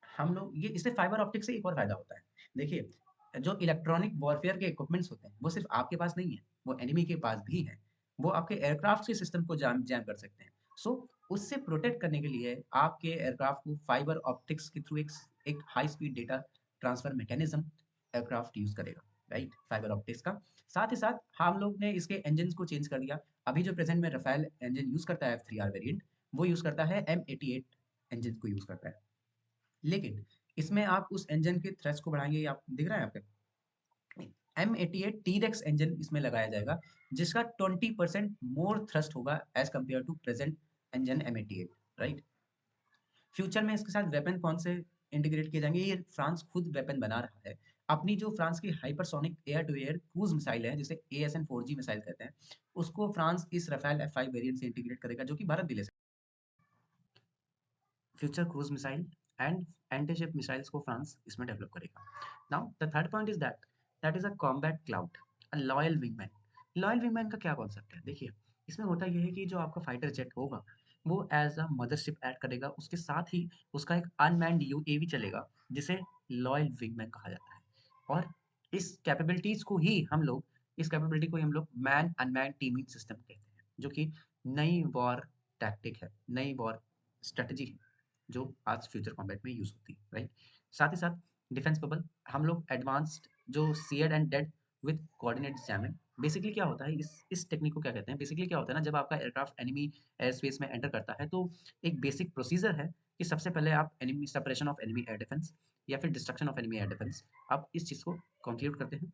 हम लोग ये, इससे फाइबर ऑप्टिक से एक और फायदा होता है। देखिए जो इलेक्ट्रॉनिक वॉरफेयर के इक्विपमेंट्स होते हैं वो सिर्फ आपके पास नहीं है, वो एनिमी के पास भी है। वो आपके एयरक्राफ्ट के सिस्टम को जैम जैम कर सकते हैं। सो उससे प्रोटेक्ट करने के लिए आपके एयरक्राफ्ट को फाइबर ऑप्टिक्स के थ्रू एक high speed data transfer mechanism aircraft use करेगा, राइट? फाइबर ऑप्टिक्स का। साथ ही साथ हम लोग ने इसके इंजन को चेंज कर दिया। अभी जो प्रेजेंट में राफेल इंजन यूज करता है F3R वेरिएंट, वो यूज करता है M88 इंजन को यूज करता है। लेकिन इसमें आप उस इंजन के थ्रस्ट को बढ़ाएंगे, आप दिख रहा है आपके M88 T-Rex इंजन इसमें लगाया जाएगा, जिसका 20% मोर थ्रस्ट होगा as compared to present engine M88, right? Future में इसके साथ वेपन कौन से इंटीग्रेट किए जाएंगे, ये फ्रांस खुद वेपन बना रहा है। अपनी जो फ्रांस की hypersonic air to air cruise missile है, जिसे ASN-4G मिसाइल कहते हैं, उसको फ्रांस इस राफेल F5 वेरिएंट से इंटीग्रेट करेगा, जो कि भारत भी ले सकता है। Future cruise missile and anti ship missiles को फ्रांस इसमें डेवलप करेगा। Now the third point is that is a combat cloud, a loyal wingman. Loyal wingman का क्या कॉन्सेप्ट है? देखिए इसमें होता यह है कि जो आपका फाइटर जेट होगा वो एज अ मदरशिप ऐड करेगा, उसके साथ ही उसका एक अनमैन्ड यूएवी चलेगा, जिसे लॉयल विंगमैन कहा जाता है। और इस कैपेबिलिटीज को ही हम लोग, इस कैपेबिलिटी को ही हम लोग मैन अनमैन टीमिंग सिस्टम कहते हैं, जो कि नई वॉर टैक्टिक है, नई वॉर स्ट्रेटजी है, जो आज फ्यूचर कॉम्बैट में यूज होती है, राइट? साथ ही साथ डिफेंस बबल, हम लोग एडवांस्ड जो seared and dead with coordinate jamming. Basically क्या होता है, इस टेक्निक को क्या कहते हैं, बेसिकली क्या होता है ना, जब आपका एयरक्राफ्ट एनिमी एयर स्पेस में एंटर करता है तो एक बेसिक प्रोसीजर है कि सबसे पहले आप enemy separation of enemy air defence या फिर destruction of enemy air defence, आप इस चीज़ को कंक्लूड करते हैं।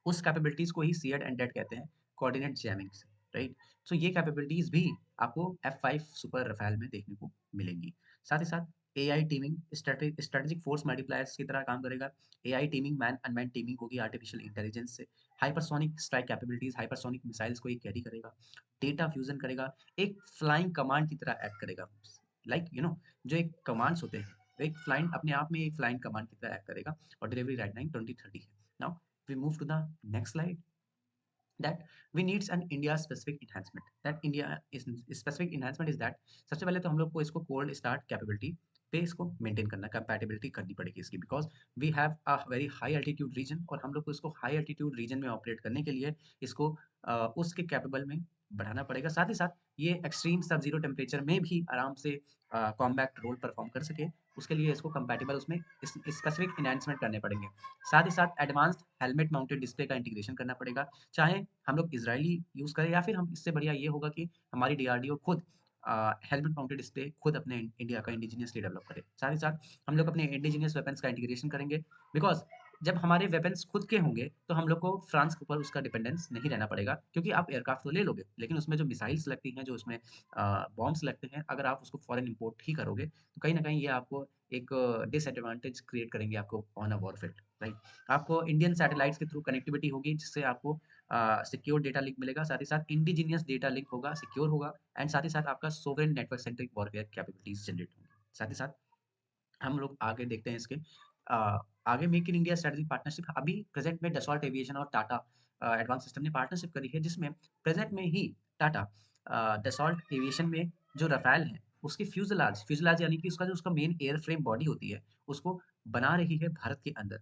उस कैपेबिलिटीज़ को ही सीयर्ड एंड डेड कहते हैं, कोऑर्डिनेट जैमिंग से, राइट? सो ये कैपेबिलिटीज़ भी आपको F5 सुपर राफेल में देखने को मिलेंगी। साथ ही साथ AI teeming strategic force multipliers की तरह काम करेगा। AI teeming man unmanned teeming होगी आर्टिफिशियल इंटेलिजेंस से। Hypersonic strike capabilities, hypersonic missiles को ये कैरी करेगा। डेटा फ्यूजन करेगा, एक फ्लाइंग कमांड की तरह एक्ट करेगा। लाइक जो एक कमांड्स होते हैं, एक फ्लाइंग अपने आप में एक फ्लाइंग कमांड की तरह एक्ट करेगा। और डिलीवरी राइट टाइम 2030 है। Now we move to the next slide. that we needs an India specific enhancement. That India is specific enhancement is that सबसे पहले तो हम लोग को इसको कोल्ड स्टार्ट कैपेबिलिटी पे इसको मेंटेन करना, कंपैटिबिलिटी करनी पड़ेगी इसकी, because we have a very high altitude region, और हम लोग को इसको हाई एल्टीट्यूड रीजन में ऑपरेट करने के लिए इसको उसके कैपेबल में बढ़ाना पड़ेगा। साथ ही साथ ये एक्सट्रीम सब जीरो टेम्परेचर में भी आराम से कॉम्बैक्ट रोल परफॉर्म कर सके, उसके लिए इसको कंपैटिबल उसमें स्पेसिफिक एनहांसमेंट करने पड़ेंगे। साथ ही साथ एडवांस्ड हेलमेट माउंटेड डिस्प्ले का इंटीग्रेशन करना पड़ेगा, चाहे हम लोग इजरायली यूज़ करें या फिर हम इससे बढ़िया ये होगा कि हमारी डीआरडीओ खुद हेलमेट माउंटेड डिस्प्ले खुद अपने इंडिया का इंडिजिनियसली डेवलप करे। साथ ही साथ हम लोग अपने इंडिजिनियस वेपन्स का इंटीग्रेशन करेंगे, बिकॉज जब हमारे वेपन्स खुद के होंगे तो हम लोग को फ्रांस के ऊपर उसका डिपेंडेंस नहीं रहना पड़ेगा, क्योंकि आप एयरक्राफ्ट तो ले लोगे लेकिन उसमें जो मिसाइल्स लगती हैं, जो उसमें बॉम्ब्स लगते हैं, अगर आप उसको फॉरेन इंपोर्ट ही करोगे तो कहीं ना कहीं ये आपको एक डिसएडवांटेज क्रिएट करेंगे आपको ऑन अ वॉरफील्ड, राइट। आपको इंडियन सैटेलाइट्स के थ्रू कनेक्टिविटी होगी, जिससे आपको सिक्योर डेटा लिंक मिलेगा, साथ ही साथ इंडिजिनियस डेटा लिंक होगा, सिक्योर होगा, एंड साथ ही साथ आपका sovereign network centric warfare capabilities generate होंगी। साथ ही साथ हम लोग आगे देखते हैं इसके आगे make in India strategic partnership अभी प्रेजेंट में डसॉल्ट एविएशन और टाटा एडवांस सिस्टम ने पार्टनरशिप करी है, जिसमें प्रेजेंट में ही टाटा डसॉल्ट एविएशन में जो रफाल है उसकी फ्यूजलाज फ्यूजलाज यानी कि उसका जो उसका मेन एयर फ्रेम बॉडी होती है उसको बना रही है भारत के अंदर।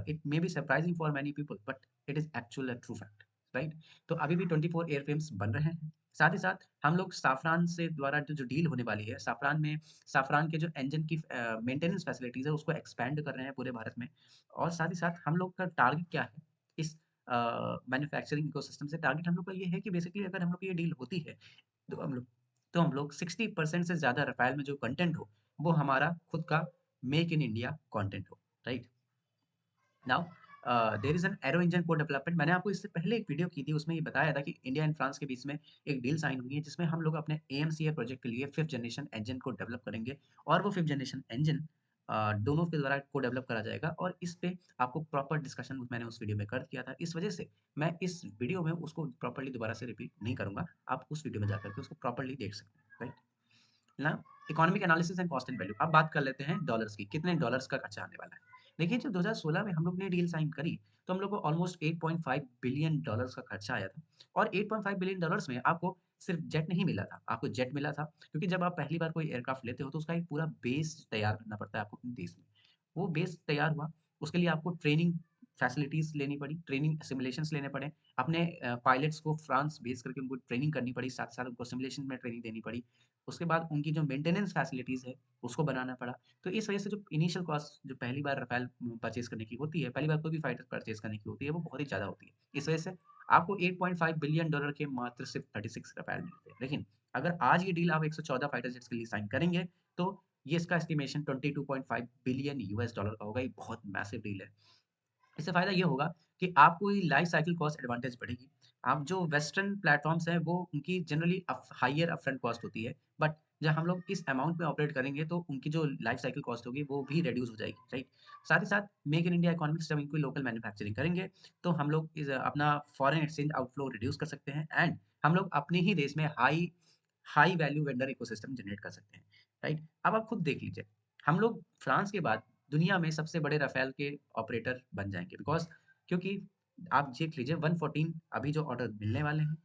It may be surprising for many people but it is actual true fact, right. तो अभी भी 24 एयरफ्रेम्स बन रहे हैं। साथ ही साथ हम लोग साफरान से द्वारा जो डील होने वाली है, साफरान के जो इंजन की मेंटेनेंस फैसिलिटीज है उसको एक्सपैंड कर रहे हैं पूरे भारत में। और साथ ही साथ हम लोग का टारगेट क्या है इस मैन्युफैक्चरिंग इकोसिस्टम से, टारगेट हम लोग का ये है कि बेसिकली अगर हम लोग की ये डील होती है तो हम लोग 60% से ज़्यादा रफाल में जो कंटेंट हो वो हमारा खुद का मेक इन इंडिया कंटेंट हो, right. Now there is an aero engine co development, मैंने आपको इससे पहले एक वीडियो की थी, उसमें ये बताया था कि इंडिया एंड फ्रांस के बीच में एक डील साइन हुई है, जिसमें हम लोग अपने एएमसीए प्रोजेक्ट के लिए 5th जनरेशन इंजन को डेवलप करेंगे, और वो 5th जनरेशन इंजन दोनों के द्वारा को डेवलप करा जाएगा, और इस पे आपको प्रॉपर डिस्कशन मैंने उस वीडियो में कर दिया था। इस वजह से मैं इस वीडियो में उसको प्रॉपर्ली दोबारा से रिपीट नहीं करूंगा, आप उस वीडियो में जाकर के उसको प्रॉपर्ली देख सकते हैं, राइट ना। Economic analysis and cost and value, अब बात कर लेते हैं डॉलर्स की, कितने डॉलर्स का खर्चा आने वाला है। देखिए जब 2016 में हम लोग ने डील साइन करी तो हम लोग को ऑलमोस्ट 8.5 बिलियन डॉलर्स का खर्चा आया था, और 8.5 बिलियन डॉलर्स में आपको सिर्फ जेट नहीं मिला था, आपको जेट मिला था, क्योंकि जब आप पहली बार कोई एयरक्राफ्ट लेते हो तो उसका एक पूरा बेस तैयार करना पड़ता है आपको अपने देश में। वो बेस तैयार हुआ, उसके लिए आपको ट्रेनिंग फैसिलिटीज लेनी पड़ी, ट्रेनिंग सिमुलेशंस लेने पड़े, अपने पायलट्स को फ्रांस भेज करके उनको ट्रेनिंग करनी पड़ी, साथ साथ उनको सिमुलेशन में ट्रेनिंग देनी पड़ी। उसके बाद उनकी जो मेंटेनेंस फैसिलिटीज़ है, उसको बनाना पड़ा। तो इस वजह से जो इनिशियल कॉस्ट जो पहली बार रफ़ाल परचेज़ करने की होती है, पहली बार कोई भी फाइटर परचेज़ करने की होती है, वो बहुत ही ज़्यादा होती है। इस वजह से आपको 8.5 बिलियन डॉलर के मात्र सिर्फ 36 रफ़ाल मिलते हैं। लेकिन अगर आज ये डील आप 114 फाइटर जेट्स के लिए साइन करेंगे, तो ये इसका एस्टिमेशन 22.5 बिलियन यूएस डॉलर का होगा। ये बहुत मैसिव डील है। इससे फ़ायदा ये होगा कि आपको ये लाइफ साइकिल कॉस्ट एडवांटेज बढ़ेगी। आप जो वेस्टर्न प्लेटफ़ॉर्म्स हैं, वो उनकी जनरली हायर अपफ्रंट कॉस्ट होती है, बट जब हम लोग इस अमाउंट में ऑपरेट करेंगे, तो उनकी जो लाइफ साइकिल कॉस्ट होगी, वो भी रिड्यूस हो जाएगी, राइट? साथ ही साथ मेक इन इंडिया इकोनॉमिक्स जब इनको लोकल मैन्युफैक्चरिंग करेंगे, तो हम लोग अपना फॉरेन एक्सचेंज आउटफ्लो रिड्यूस कर सकते हैं, एंड हम लोग अपने ही देश में high high value vendor ecosystem generate कर सकते हैं, राइट? अब आप खुद देख लीजिए, हम लोग फ्रांस के बाद दुनिया में सबसे बड़े राफ़ेल के ऑपरेटर बन जाएँगे, बिकॉज़ क्योंकि आप देख लीजिए 114 अभी जो ऑर्डर मिलने वाले हैं,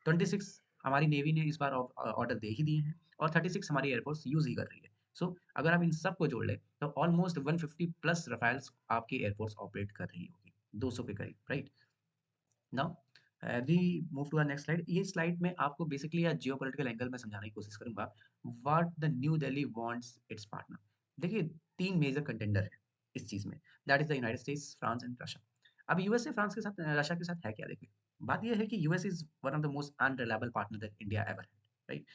26 हमारी नेवी ने इस बार ऑर्डर दे ही दिए हैं, और 36 हमारी एयरफोर्स यूज़ ही कर रही है। सो अगर आप इन सबको जोड़ लें तो ऑलमोस्ट 150 प्लस राफ़ेल्स आपकी एयरफोर्स ऑपरेट कर रही होगी, 200 के करीब, right? Now we move to next slide. ये स्लाइड में आपको बेसिकली या जियोपॉलिटिकल एंगल में समझाने की कोशिश करूंगा what the new Delhi wants it's partner. देखिए तीन मेजर कंटेंडर है इस चीज में, that is the United states, France and Russia. अब यूएसए फ्रांस के साथ रशिया के साथ है क्या, देखिए बात यह है कि US is one of the most unreliable partner that India ever had, right.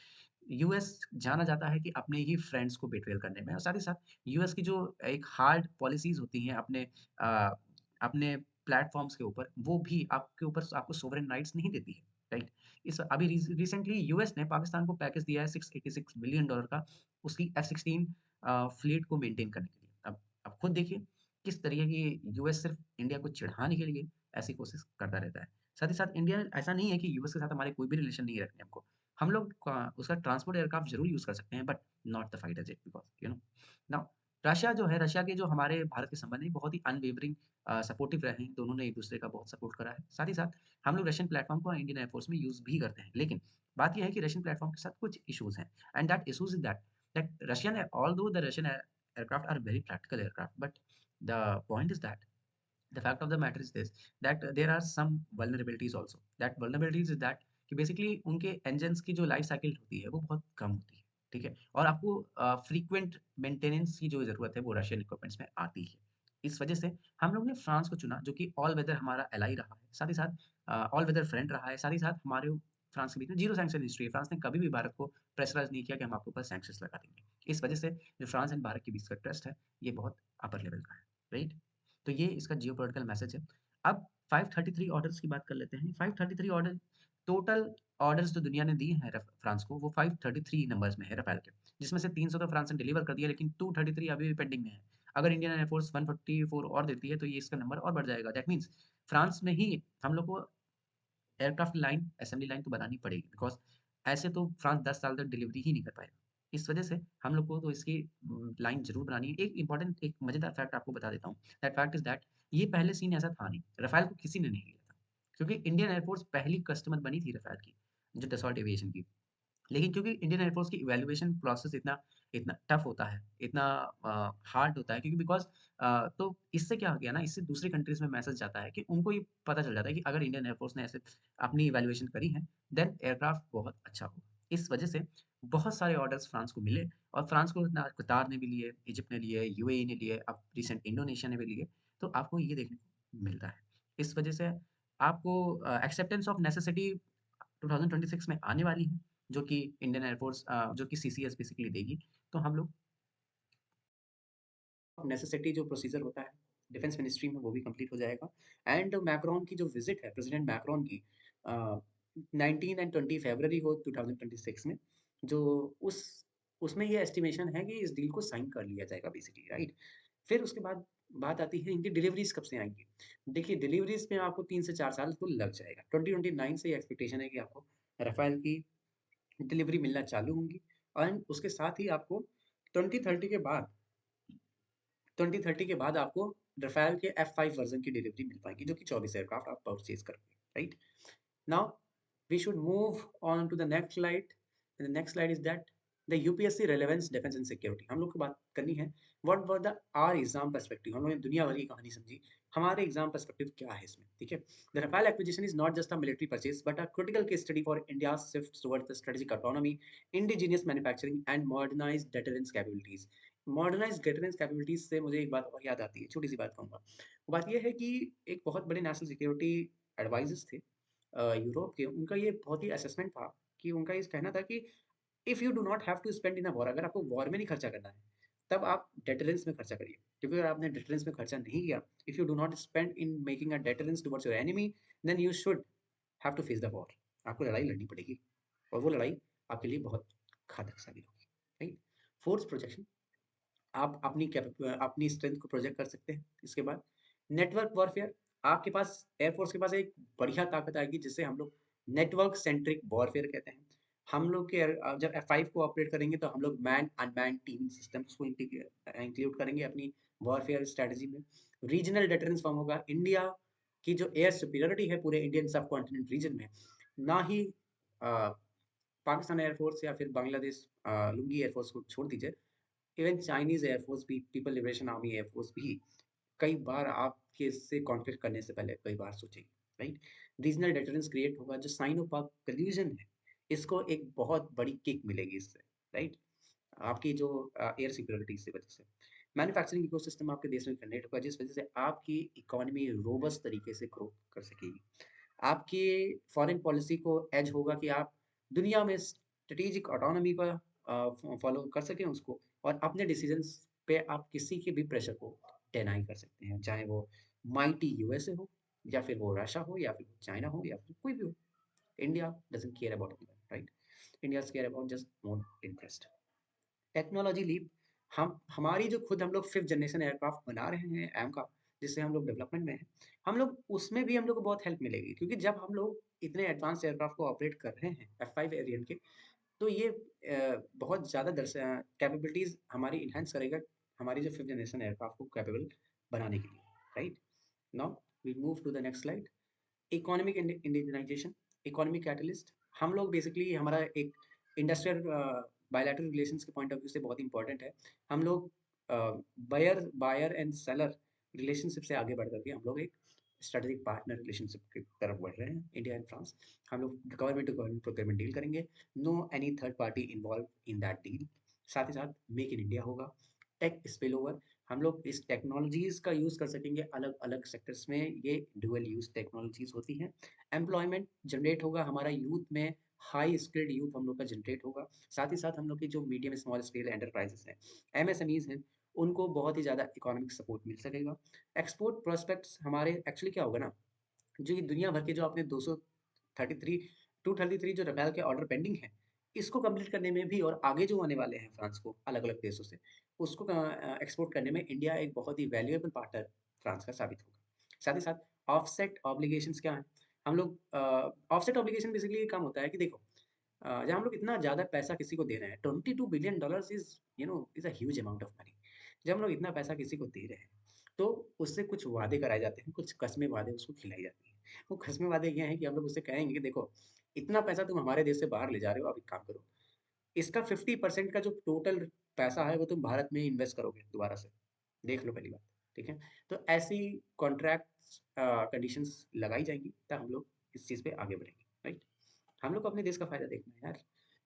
US जाना जाता है कि अपने ही फ्रेंड्स को बेट्रेल करने में, और साथ ही साथ यूएस की जो एक हार्ड पॉलिसीज होती हैं अ, अपने प्लेटफॉर्म्स के ऊपर, वो भी आपके ऊपर आपको सोवरेन राइट्स नहीं देती है, राइट। इस अभी रिसेंटली यूएस ने पाकिस्तान को पैकेज दिया है 686 मिलियन डॉलर का, उसकी F-16 फ्लीट को मेंटेन करने के लिए। अब खुद देखिए किस तरीके की यूएस सिर्फ इंडिया को चिढ़ाने के लिए ऐसी कोशिश करता रहता है। साथ ही साथ इंडिया, ऐसा नहीं है कि यूएस के साथ हमारे कोई भी रिलेशन नहीं रखने हमको, हम लोग उसका ट्रांसपोर्ट एयरक्राफ्ट जरूर यूज कर सकते हैं, but not the fighter jet, because you know now Russia जो है, रशिया के जो हमारे भारत के संबंध हैं, बहुत ही अनवेवरिंग सपोर्टिव रहे हैं, दोनों ने एक-दूसरे का बहुत सपोर्ट करा है। साथ ही साथ हम लोग रशियन प्लेटफ़ॉर्म को इंडियन एयरफ़ोर्स में यूज़ भी करते हैं। लेकिन बात ये है कि रशियन प्लेटफ़ॉर्म के साथ कुछ इश्यूज़ हैं and that issues is that Russian although the Russian aircraft are very practical aircraft, but the point is that the fact of the matter is this that there are some vulnerabilities also that vulnerabilities is that कि basically उनके engines की जो life cycle होती है वो बहुत कम होती है, ठीक है, और आपको फ्रीक्वेंट मेंटेनेंस की जो ज़रूरत है वो रशियन इक्विपमेंट्स में आती है। इस वजह से हम लोग ने फ्रांस को चुना जो कि ऑल वेदर हमारा एलाई रहा है, साथ ही साथ ऑल वेदर फ्रेंड रहा है, साथ ही साथ हमारे फ्रांस के बीच में जीरो सैंक्शन हिस्ट्री है। फ्रांस ने कभी भी भारत को प्रेशराइज नहीं किया कि हम आपके ऊपर सैंक्शंस लगा देंगे। इस वजह से जो फ्रांस एंड भारत के बीच का ट्रस्ट है ये बहुत अपर लेवल का है, राइट? तो ये इसका जियोपॉलिटिकल मैसेज है। अब 533 ऑर्डर्स की बात कर लेते हैं। 533 ऑर्डर टोटल ऑर्डर्स जो दुनिया ने दिए हैं फ्रांस को वो 533 नंबर्स में है रफाल के, जिसमें से 300 तो फ्रांस ने डिलीवर कर दिया लेकिन 233 अभी भी पेंडिंग में है। अगर इंडियन एयरफोर्स 144 और देती है तो ये इसका नंबर और बढ़ जाएगा। दैट मीन्स फ्रांस में ही हम लोग को एयरक्राफ्ट लाइन, असेंबली लाइन तो बनानी पड़ेगी बिकॉज़ ऐसे तो फ्रांस 10 साल तक डिलीवरी ही नहीं कर पाएगा। इस वजह से हम लोग को तो इसकी लाइन ज़रूर बनानी है। एक इम्पोर्टेंट एक मज़ेदार फैक्ट आपको बता देता हूँ। दैट फैक्ट इज़ दैट ये पहले सीन ऐसा था नहीं। रफ़ाल को किसी ने नहीं लिया था। क्योंकि इंडियन एयरफोर्स पहली कस्टमर बनी थी रफ़ाल की, जो डसॉल्ट एविएशन की। लेकिन क्योंकि इंडियन एयरफोर्स की इवैल्यूएशन प्रोसेस इतना इतना टफ होता है, इतना हार्ड होता है क्योंकि बिकॉज़ तो इससे क्या हो गया ना, इससे दूसरी कंट्रीज़ में मैसेज जाता है कि उनको ये पता चल जाता है कि अगर इंडियन एयरफोर्स ने ऐसे अपनी इवैल्यूएशन करी है, देन एयरक्राफ्ट बहुत अच्छा होगा। इस वजह से बहुत सारे ऑर्डर्स फ्रांस को मिले और फ्रांस को ना कतार ने भी लिए, इजिप्ट ने लिए, यूएई ने लिए, अब रिसेंट इंडोनेशिया ने भी लिए, तो आपको ये देखने को मिलता है। इस वजह से आपको एक्सेप्टेंस ऑफ नेसेसिटी 2026 में आने वाली है, जो कि इंडियन एयरफोर्स जो कि सीसीएस बेसिकली देगी। तो हम लोग नेसेसिटी जो प्रोसीजर होता है, डिफेंस मिनिस्ट्री में वो भी कंप्लीट हो जाएगा एंड मैक्रोन की जो विज़िट है, प्रेसिडेंट मैक्रोन की अ, 19 एंड 20 फरवरी को 2026 में, जो उस उसमें ये एस्टिमेशन है कि इस डील को साइन कर लिया जाएगा बेसिकली, राइट? फिर उसके बाद बात आती है इनकी डिलीवरीज़ कब से आएँगी? देखिए डिलीवरीज़ में आपको 3 से 4 साल तो लग जाएगा। 2029 से ये एक्सपेक्टेशन है कि आपको राफ़ेल की डिलीवरी मिलना चालू होंगी एंड उसके साथ ही आपको 2030 के बाद 2030 के बाद आपको रफ़ाल के F5 वर्ज़न की डिलीवरी मिल पाएगी, जो कि 24 एयरक्राफ्ट आप परचेज़ करोगे, right? Now, we should move on to the next slide. And the next slide is that the UPSC relevance, defense and security. हम लोग को बात करनी है what were the our exam perspective. हम लोगों ने दुनिया भर की कहानी समझी, हमारे एग्जाम पर्सपेक्टिव क्या है इसमें, ठीक है? The Rafale acquisition is not just a military purchase, but a critical case study for India's shift towards the strategic autonomy, indigenous manufacturing, and modernized deterrence capabilities. Modernized deterrence capabilities से मुझे एक बात और याद आती है, छोटी सी बात कहूँगा। वो बात ये है कि एक बहुत बड़े नेशनल सिक्योरिटी एडवाइजर्स थे यूरोप के, उनका ये बहुत ही असेसमेंट था कि उनका ये कहना था कि if you do not have to spend in a war, अगर आपको वॉर में नहीं खर्चा करना है, तब आप डेटरेंस में खर्चा करिए। क्योंकि अगर आपने डेटरेंस में खर्चा नहीं किया, if you do not spend in making a deterrence towards your enemy, then you should have to face the war. आपको लड़ाई लड़नी पड़ेगी और वो लड़ाई आपके लिए बहुत घातक साबित होगी, राइट? फोर्स प्रोजेक्शन, आप अपनी स्ट्रेंथ को प्रोजेक्ट कर सकते हैं। इसके बाद नेटवर्क वॉरफेयर, आपके पास एयरफोर्स के पास एक बढ़िया ताकत आएगी जिसे हम लोग नेटवर्क सेंट्रिक वॉरफेयर कहते हैं। हम लोग के जब F5 को ऑपरेट करेंगे तो हम लोग मैन अनमैन्ड टीम सिस्टम्स को इंक्लूड करेंगे अपनी वॉरफेयर स्ट्रेटजी में। रीजनल डिटरेंस फॉर्म होगा। इंडिया की जो एयर सुपीरियरिटी है पूरे इंडियन सब कॉन्टिनेंट रीजन में, ना ही पाकिस्तान एयरफोर्स या फिर बांग्लादेश लुंगी एयरफोर्स को छोड़ दीजिए, इवन चाइनीज़ एयरफोर्स भी, पीपल लिबरेशन आर्मी एयरफोर्स भी कई बार आपके इससे कॉन्फ्लिक्ट करने से पहले कई बार सोचेगी, राइट? रीजनल डिटरेंस क्रिएट होगा, जो साइनो पाक कल्यूजन है, इसको एक बहुत बड़ी किक मिलेगी इससे, राइट? आपकी जो एयर सिक्योरिटी की वजह से। मैन्युफैक्चरिंग इकोसिस्टम आपके देश में जनरेट होगा, जिस वजह से आपकी इकोनॉमी रोबस्ट तरीके से ग्रो कर सकेगी। आपकी फॉरेन पॉलिसी को एज होगा कि आप दुनिया में स्ट्रेटेजिक ऑटोनॉमी का फॉलो कर सकें उसको, और अपने डिसीजंस पे आप किसी के भी प्रेशर को डिनाई कर सकते हैं, चाहे वो माइटी यूएसए हो या फिर वो रशिया हो या फिर वो चाइना हो या फिर कोई भी हो। India doesn't care about right, India care about just own interest. Technology leap, हम हमारी जो खुद हम लोग 5th जनरेशन एयरक्राफ्ट बना रहे हैं एम का, जिससे हम लोग डेवलपमेंट में हैं, हम लोग उसमें भी हम लोग को बहुत हेल्प मिलेगी, क्योंकि जब हम लोग इतने एडवांस एयरक्राफ्ट को ऑपरेट कर रहे हैं F5 वेरिएंट के, तो ये बहुत ज़्यादा कैपेबिलिटीज़ हमारी इन्हांस करेगा हमारी जो फिफ्थ जनरेशन एयरक्राफ्ट को कैपेबल बनाने के लिए, right? Now we move to the next slide. Economic indigenisation, economic catalyst. हम लोग बेसिकली हमारा एक इंडस्ट्रियल बायलैटरल रिलेशंस के पॉइंट ऑफ व्यू से बहुत इंपॉर्टेंट है। हम लोग बायर एंड सेलर रिलेशनशिप से आगे बढ़ करके हम लोग एक स्ट्रेटेजिक पार्टनर रिलेशनशिप की तरफ बढ़ रहे हैं, इंडिया एंड फ्रांस। हम लोग government to government procurement deal करेंगे, no any third party involve in that deal. साथ ही साथ मेक इन इंडिया होगा। टेक स्पिल ओवर, हम लोग इस टेक्नोलॉजीज़ का यूज़ कर सकेंगे अलग अलग सेक्टर्स में, ये डुअल यूज़ टेक्नोलॉजीज़ होती हैं। एम्प्लॉयमेंट जनरेट होगा हमारा यूथ में, हाई स्किल्ड यूथ हम लोग का जनरेट होगा। साथ ही साथ हम लोग की जो मीडियम स्मॉल स्केल एंटरप्राइजेस हैं, एमएसएमईज हैं, उनको बहुत ही ज़्यादा इकोनॉमिक सपोर्ट मिल सकेगा। एक्सपोर्ट प्रोस्पेक्ट्स हमारे एक्चुअली क्या होगा ना, जो ये दुनिया भर के जो आपने 233 233 जो रफाल के ऑर्डर पेंडिंग है, इसको कंप्लीट करने में भी और आगे जो आने वाले हैं फ्रांस को अलग अलग देशों से, उसको एक्सपोर्ट करने में इंडिया एक बहुत ही वैल्यूएबल पार्टनर फ्रांस का साबित होगा। साथ ही साथ ऑफसेट ऑब्लिगेशंस क्या है, हम लोग ऑफसेट ऑब्लिगेशन बेसिकली ये काम होता है कि देखो, जब हम लोग इतना ज़्यादा पैसा किसी को दे रहे हैं, $22 billion is is a huge amount of money. जब हम लोग इतना पैसा किसी को दे रहे हैं, तो उससे कुछ वादे कराए जाते हैं, कुछ कस्में वादे उसको खिलाई जाती हैं। वो कस्में वादे ये हैं कि हम लोग उससे कहेंगे कि देखो, इतना पैसा तुम हमारे देश से बाहर ले जा रहे हो, अब एक काम करो, इसका 50% का जो टोटल पैसा है वो तुम भारत में इन्वेस्ट करोगे दोबारा से। देख लो पहली बात, ठीक है? तो ऐसी कॉन्ट्रैक्ट्स कंडीशंस लगाई जाएँगी, तब हम लोग इस चीज़ पे आगे बढ़ेंगे, राइट? हम लोग को अपने देश का फ़ायदा देखना है यार।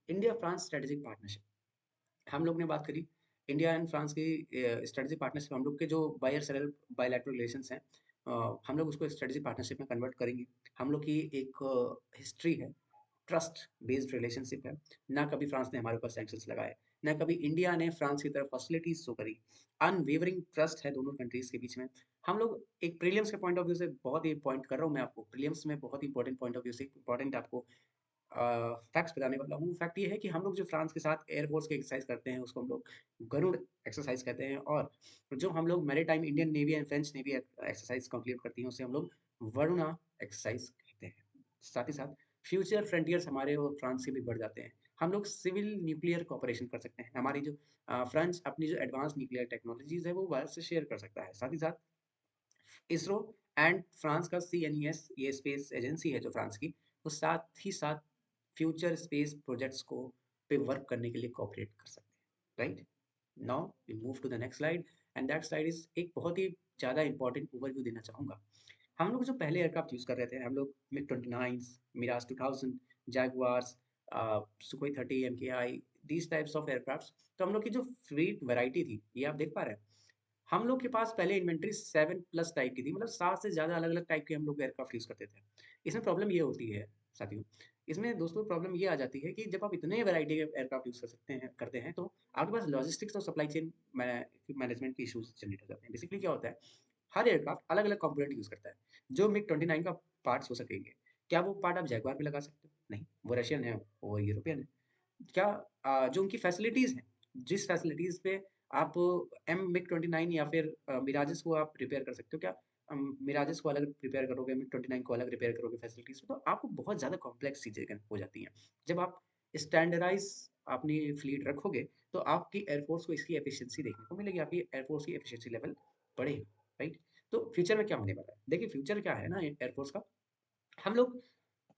इंडिया फ्रांस स्ट्रेटेजिक पार्टनरशिप, हम लोग ने बात करी इंडिया एंड फ्रांस की स्ट्रेटेजिक पार्टनरशिप। हम लोग के जो बायर सेलर बायलैटरल रिलेशंस हैं, हम लोग उसको स्ट्रेटेजिक पार्टनरशिप में कन्वर्ट करेंगे। हम लोग की एक हिस्ट्री है, ट्रस्ट बेस्ड रिलेशनशिप है। ना कभी फ्रांस ने हमारे ऊपर सैंक्शंस लगाए, ना कभी इंडिया ने फ्रांस की तरफ हॉस्टिलिटीज शो करी। अनवेवरिंग ट्रस्ट है दोनों कंट्रीज के बीच में। हम लोग एक प्रीलिम्स के पॉइंट ऑफ व्यू से बहुत ही पॉइंट कर रहा हूँ मैं आपको, प्रीलिम्स में बहुत इंपॉर्टेंट पॉइंट ऑफ व्यू से इंपॉर्टेंट आपको फैक्ट्स बताने वाला हूँ। फैक्ट ये है कि हम लोग जो फ्रांस के साथ एयरफोर्स की एक्सरसाइज करते हैं, उसको हम लोग गरुड़ एक्सरसाइज कहते हैं, और जो हम लोग maritime Indian navy and French navy exercise complete करती हैं, उसे हम लोग वरुणा एक्सरसाइज कहते हैं। साथ ही साथ फ्यूचर फ्रंटियर्स हमारे और फ्रांस के भी बढ़ जाते हैं। हम लोग सिविल न्यूक्लियर कॉपरेशन कर सकते हैं। हमारी जो फ्रांस अपनी जो एडवांस न्यूक्लियर टेक्नोलॉजीज है वो भारत से शेयर कर सकता है। साथ ही साथ इसरो एंड फ्रांस का सीएनईएस, ये स्पेस एजेंसी है जो फ्रांस की, वो साथ ही साथ फ्यूचर स्पेस प्रोजेक्ट्स को पे वर्क करने के लिए कोऑपरेट कर सकते हैं, right? Now we move to the next slide, and that slide is एक बहुत ही ज़्यादा इंपॉर्टेंट ओवरव्यू देना चाहूँगा। हम लोग जो पहले एयरक्राफ्ट यूज़ कर रहे थे, हम लोग MiG 29, Mirage 2000, Jaguars, Sukhoi 30, MKI, these types of aircrafts. तो हम लोग की जो फ्लीट वैरायटी थी, ये आप देख पा रहे हैं, हम लोग के पास पहले इन्वेंटरी 7 प्लस टाइप की थी, मतलब 7 से ज़्यादा अलग-अलग टाइप के हम लोग एयरक्राफ्ट यूज़ करते थे। इसमें प्रॉब्लम ये होती है साथियों, इसमें दोस्तों प्रॉब्लम ये आ जाती है कि जब आप इतने वैरायटी के एयरक्राफ्ट यूज़ कर सकते हैं करते हैं, तो आपके पास लॉजिस्टिक्स और सप्लाई चेन मैनेजमेंट के इश्यूज़ जनरेट हो जाते हैं। बेसिकली क्या होता है, हर एयरक्राफ्ट अलग-अलग कंपोनेंट यूज़ करता है। जो मिग 29 का पार्ट्स हो सकेंगे, क्या वो पार्ट आप जैगुआर पे लगा सकते हो? नहीं, वो रशियन है, वो यूरोपियन है। क्या जो उनकी फैसिलिटीज़ हैं, जिस फैसिलिटीज़ पे आप मिग 29 या फिर मिराजेस को आप रिपेयर कर सकते हो, क्या मिराजेस को अलग रिपेयर करोगे, मिग 29 को अलग रिपेयर करोगे फैसिलिटीज़ में, तो आपको बहुत ज़्यादा कॉम्प्लेक्स चीज़ें हो जाती हैं। जब आप स्टैंडर्डाइज़ अपनी फ्लीट रखोगे, तो आपकी एयरफ़ोर्स को इसकी एफिशिएंसी देखने को मिलेगी, आपकी एयरफ़ोर्स की एफिशिएंसी लेवल बढ़ेगा, राइट? तो फ्यूचर में क्या होने वाला है? देखिए फ्यूचर क्या है ना एयरफ़ोर्स का, हम लोग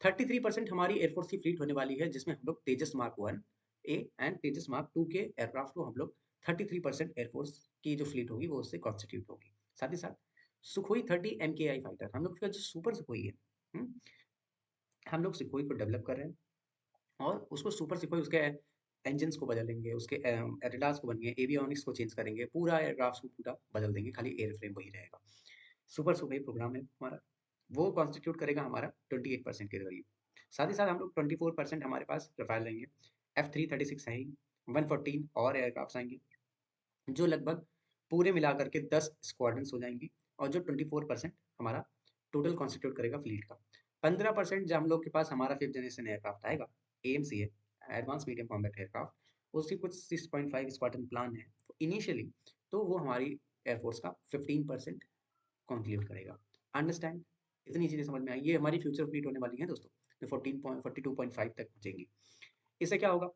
33% हमारी एयरफोर्स की फ्लीट होने वाली है, जिसमें हम लोग Tejas mark 1 A and Tejas mark 2 के एयरक्राफ्ट को हम लोग 33% एयरफोर्स की जो फ्लीट होगी वो उससे कॉन्स्टिट्यूट होगी। साथ ही साथ सुखोई 30 एमकेआई फाइटर, हम लोग का जो सुपर सुखोई है, हुँ, हम लोग सुखोई को डेवलप कर रहे हैं और उसको सुपर सुखोई उसके इंजन्स को बदलेंगे, उसके रडार्स को बदलेंगे, एवियोनिक्स को चेंज करेंगे, पूरा एयरक्राफ्ट को पूरा बदल देंगे, खाली एयरफ्रेम वही रहेगा। सुपर सुखोई प्रोग्राम है हमारा, वो कॉन्स्टिट्यूट करेगा हमारा 28% के करीब। साथ ही साथ हम लोग 24% हमारे पास रफ़ाल रहेंगे, F336 है ही, 114 और एयरक्राफ्ट्स आएँगे, जो लगभग पूरे मिलाकर के 10 स्क्वाड्रन्स हो जाएँगी, और जो 24% हमारा टोटल कॉन्स्टिट्यूट करेगा फ्लीट का। 15% जब हम लोग के पास हमारा 5th जनरेशन एयरक्राफ्ट आएगा, एएमसी है, एडवांस मीडियम कॉम्बैट एयरक्राफ्ट, उसकी कुछ 6.5 स्क्वाड्रन प्लान है इनिशियली, तो वो हमारी एयरफोर्स का 15% कंक्लूड करेगा। अंडरस्टैंड? इतनी चीज़ें समझ में आई। ये हमारी फ्यूचर फ्लीट होने वाली है दोस्तों, जो 42.5 तक पहुँचेंगी। इससे क्या होगा?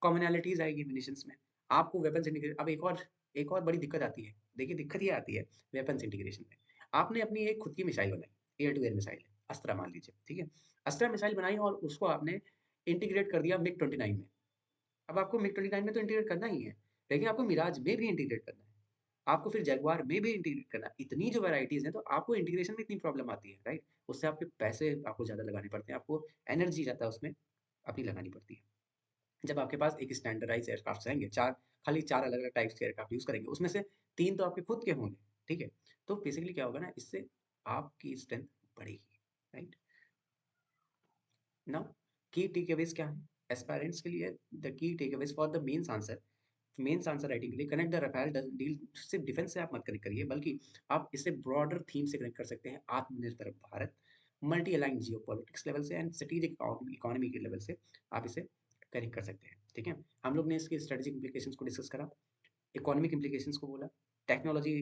कॉमनैलिटीज़ आएगी म्यूनिशंस में। आपको वेपन्स इंटीग्रेट, अब एक और एक और बड़ी दिक्कत आती है, देखिए दिक्कत ये आती है वेपन्स इंटीग्रेशन में। आपने अपनी एक खुद की मिसाइल बनाई, एयर टू एयर मिसाइल है, अस्त्रा मान लीजिए, ठीक है? अस्त्रा मिसाइल बनाई और उसको आपने इंटीग्रेट कर दिया मिग-29 में। अब आपको मिग-29 में तो इंटीग्रेट करना ही है, लेकिन आपको मिराज में भी इंटीग्रेट करना है। आपको फिर जगुआर में भी इंटीग्रेट करना है। इतनी जो वैराइटीज़ हैं, तो आपको इंटीग्रेशन में इतनी प्रॉब्लम आती है, राइट? उससे आपके पैसे आपको ज़्यादा लगाने पड़ते हैं, आपको एनर्जी ज़्यादा उसमें अपनी लगानी पड़ती है। जब आपके पास एक स्टैंडर्डाइज़्ड एयरक्राफ्ट्स रहेंगे, 4 खाली 4 अलग-अलग टाइप्स के एयरक्राफ्ट यूज़ करेंगे, उसमें से 3 तो आपके खुद के होंगे, ठीक है? तो बेसिकली क्या होगा ना, इससे आपकी स्ट्रेंथ बढ़ेगी, राइट? नाउ की टेकअवेज़ क्या हैं? एस्पायरेंट्स के लिए the key takeaways for the mains answer writing के लिए कनेक्ट द राफेल डील सिर्फ डिफेंस से आप मत कनेक्ट करिए, बल्कि आप इसे ब्रॉडर थीम से कनेक्ट कर सकते हैं, आत्मनिर्भर Bharat, multi aligned geopolitics level से एंड स्ट्रेटेजिक इकोनॉमी के लेवल से आप इसे कनेक्ट कर सकते हैं, ठीक है? हम लोग ने इसकी स्ट्रेटेजिक इम्प्लीकेशंस को डिस्कस करा, इकोनॉमिक इम्प्लीकेशंस को बोला, टेक्नोलॉजी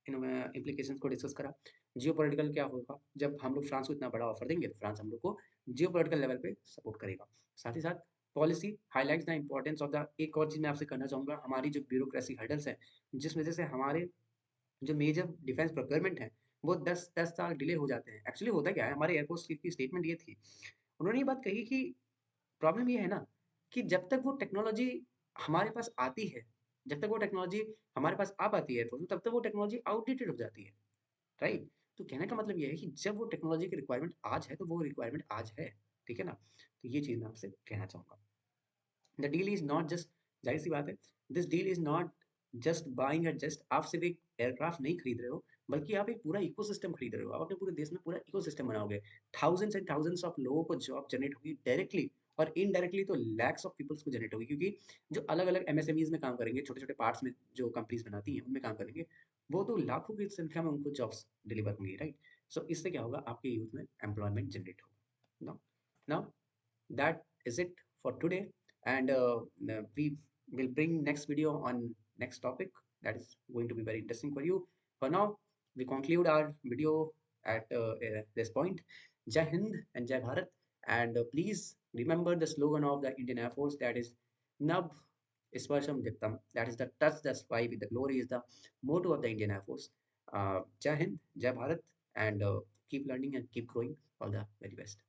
इम्प्लीकेशंस को डिस्कस करा, जियोपॉलिटिकल क्या होगा जब हम लोग फ्रांस को इतना बड़ा ऑफर देंगे, तो फ्रांस हम लोग को जियोपॉलिटिकल लेवल पे सपोर्ट करेगा। साथ ही साथ policy highlights the importance of the एक और चीज़ मैं आपसे कहना चाहूँगा, हमारी जो ब्यूरोक्रेसी हर्डल्स हैं, जिस वजह से हमारे जो मेजर डिफेंस प्रोक्योरमेंट है, वो 10-10 साल डिले हो जाते हैं। एक्चुअली होता क्या है, हमारे एयरफोर्स चीफ की स्टेटमेंट ये थी, उन्होंने ये बात कही कि प्रॉब्लम ये है ना कि जब तक वो टेक्नोलॉजी हमारे पास आती है, जब तक वो टेक्नोलॉजी हमारे पास आ पाती है एयरफोर्स में, तब तक वो टेक्नोलॉजी आउटडेटेड हो जाती है, राइट? तो कहने का मतलब ये है कि जब वो टेक्नोलॉजी की रिक्वायरमेंट आज है, तो वो रिक्वायरमेंट आज है, ठीक है ना? तो ये चीज़ मैं आपसे कहना चाहूँगा। The deal is not just ज़ाहिर-सी बात है, this deal is not just buying just आप सिर्फ़ एक एयरक्राफ्ट नहीं खरीद रहे हो, बल्कि आप एक पूरा इकोसिस्टम खरीद रहे हो। आप अपने पूरे देश में पूरा इकोसिस्टम बनाओगे। थाउज़ेंड्स एंड थाउज़ेंड्स ऑफ लोगों को जॉब जनरेट होगी डायरेक्टली और इनडायरेक्टली तो लैक्स ऑफ पीपल्स को जनरेट होगी क्योंकि जो अलग-अलग एमएसएमईज़ में काम करेंगे, छोटे-छोटे पार्ट्स में जो कंपनीज़ बनाती हैं, उनमें काम करेंगे, वो तो लाखों की संख्या में उनको जॉब्स डिलीवर होंगी, राइट? सो इससे क्या होगा आपके यूथ में एम्प्लॉयमेंट जनरेट होगा। Now now that is it for today and we will bring next video on next topic that is going to be very interesting for you. For now we conclude our video at this point. Jai Hind and Jai Bharat, and please remember the slogan of the Indian Air Force, that is Nab Sparsham Dittam, that is the touch the sky with the glory is the motto of the Indian Air Force. Jai Hind, Jai Bharat, and keep learning and keep growing. All the very best.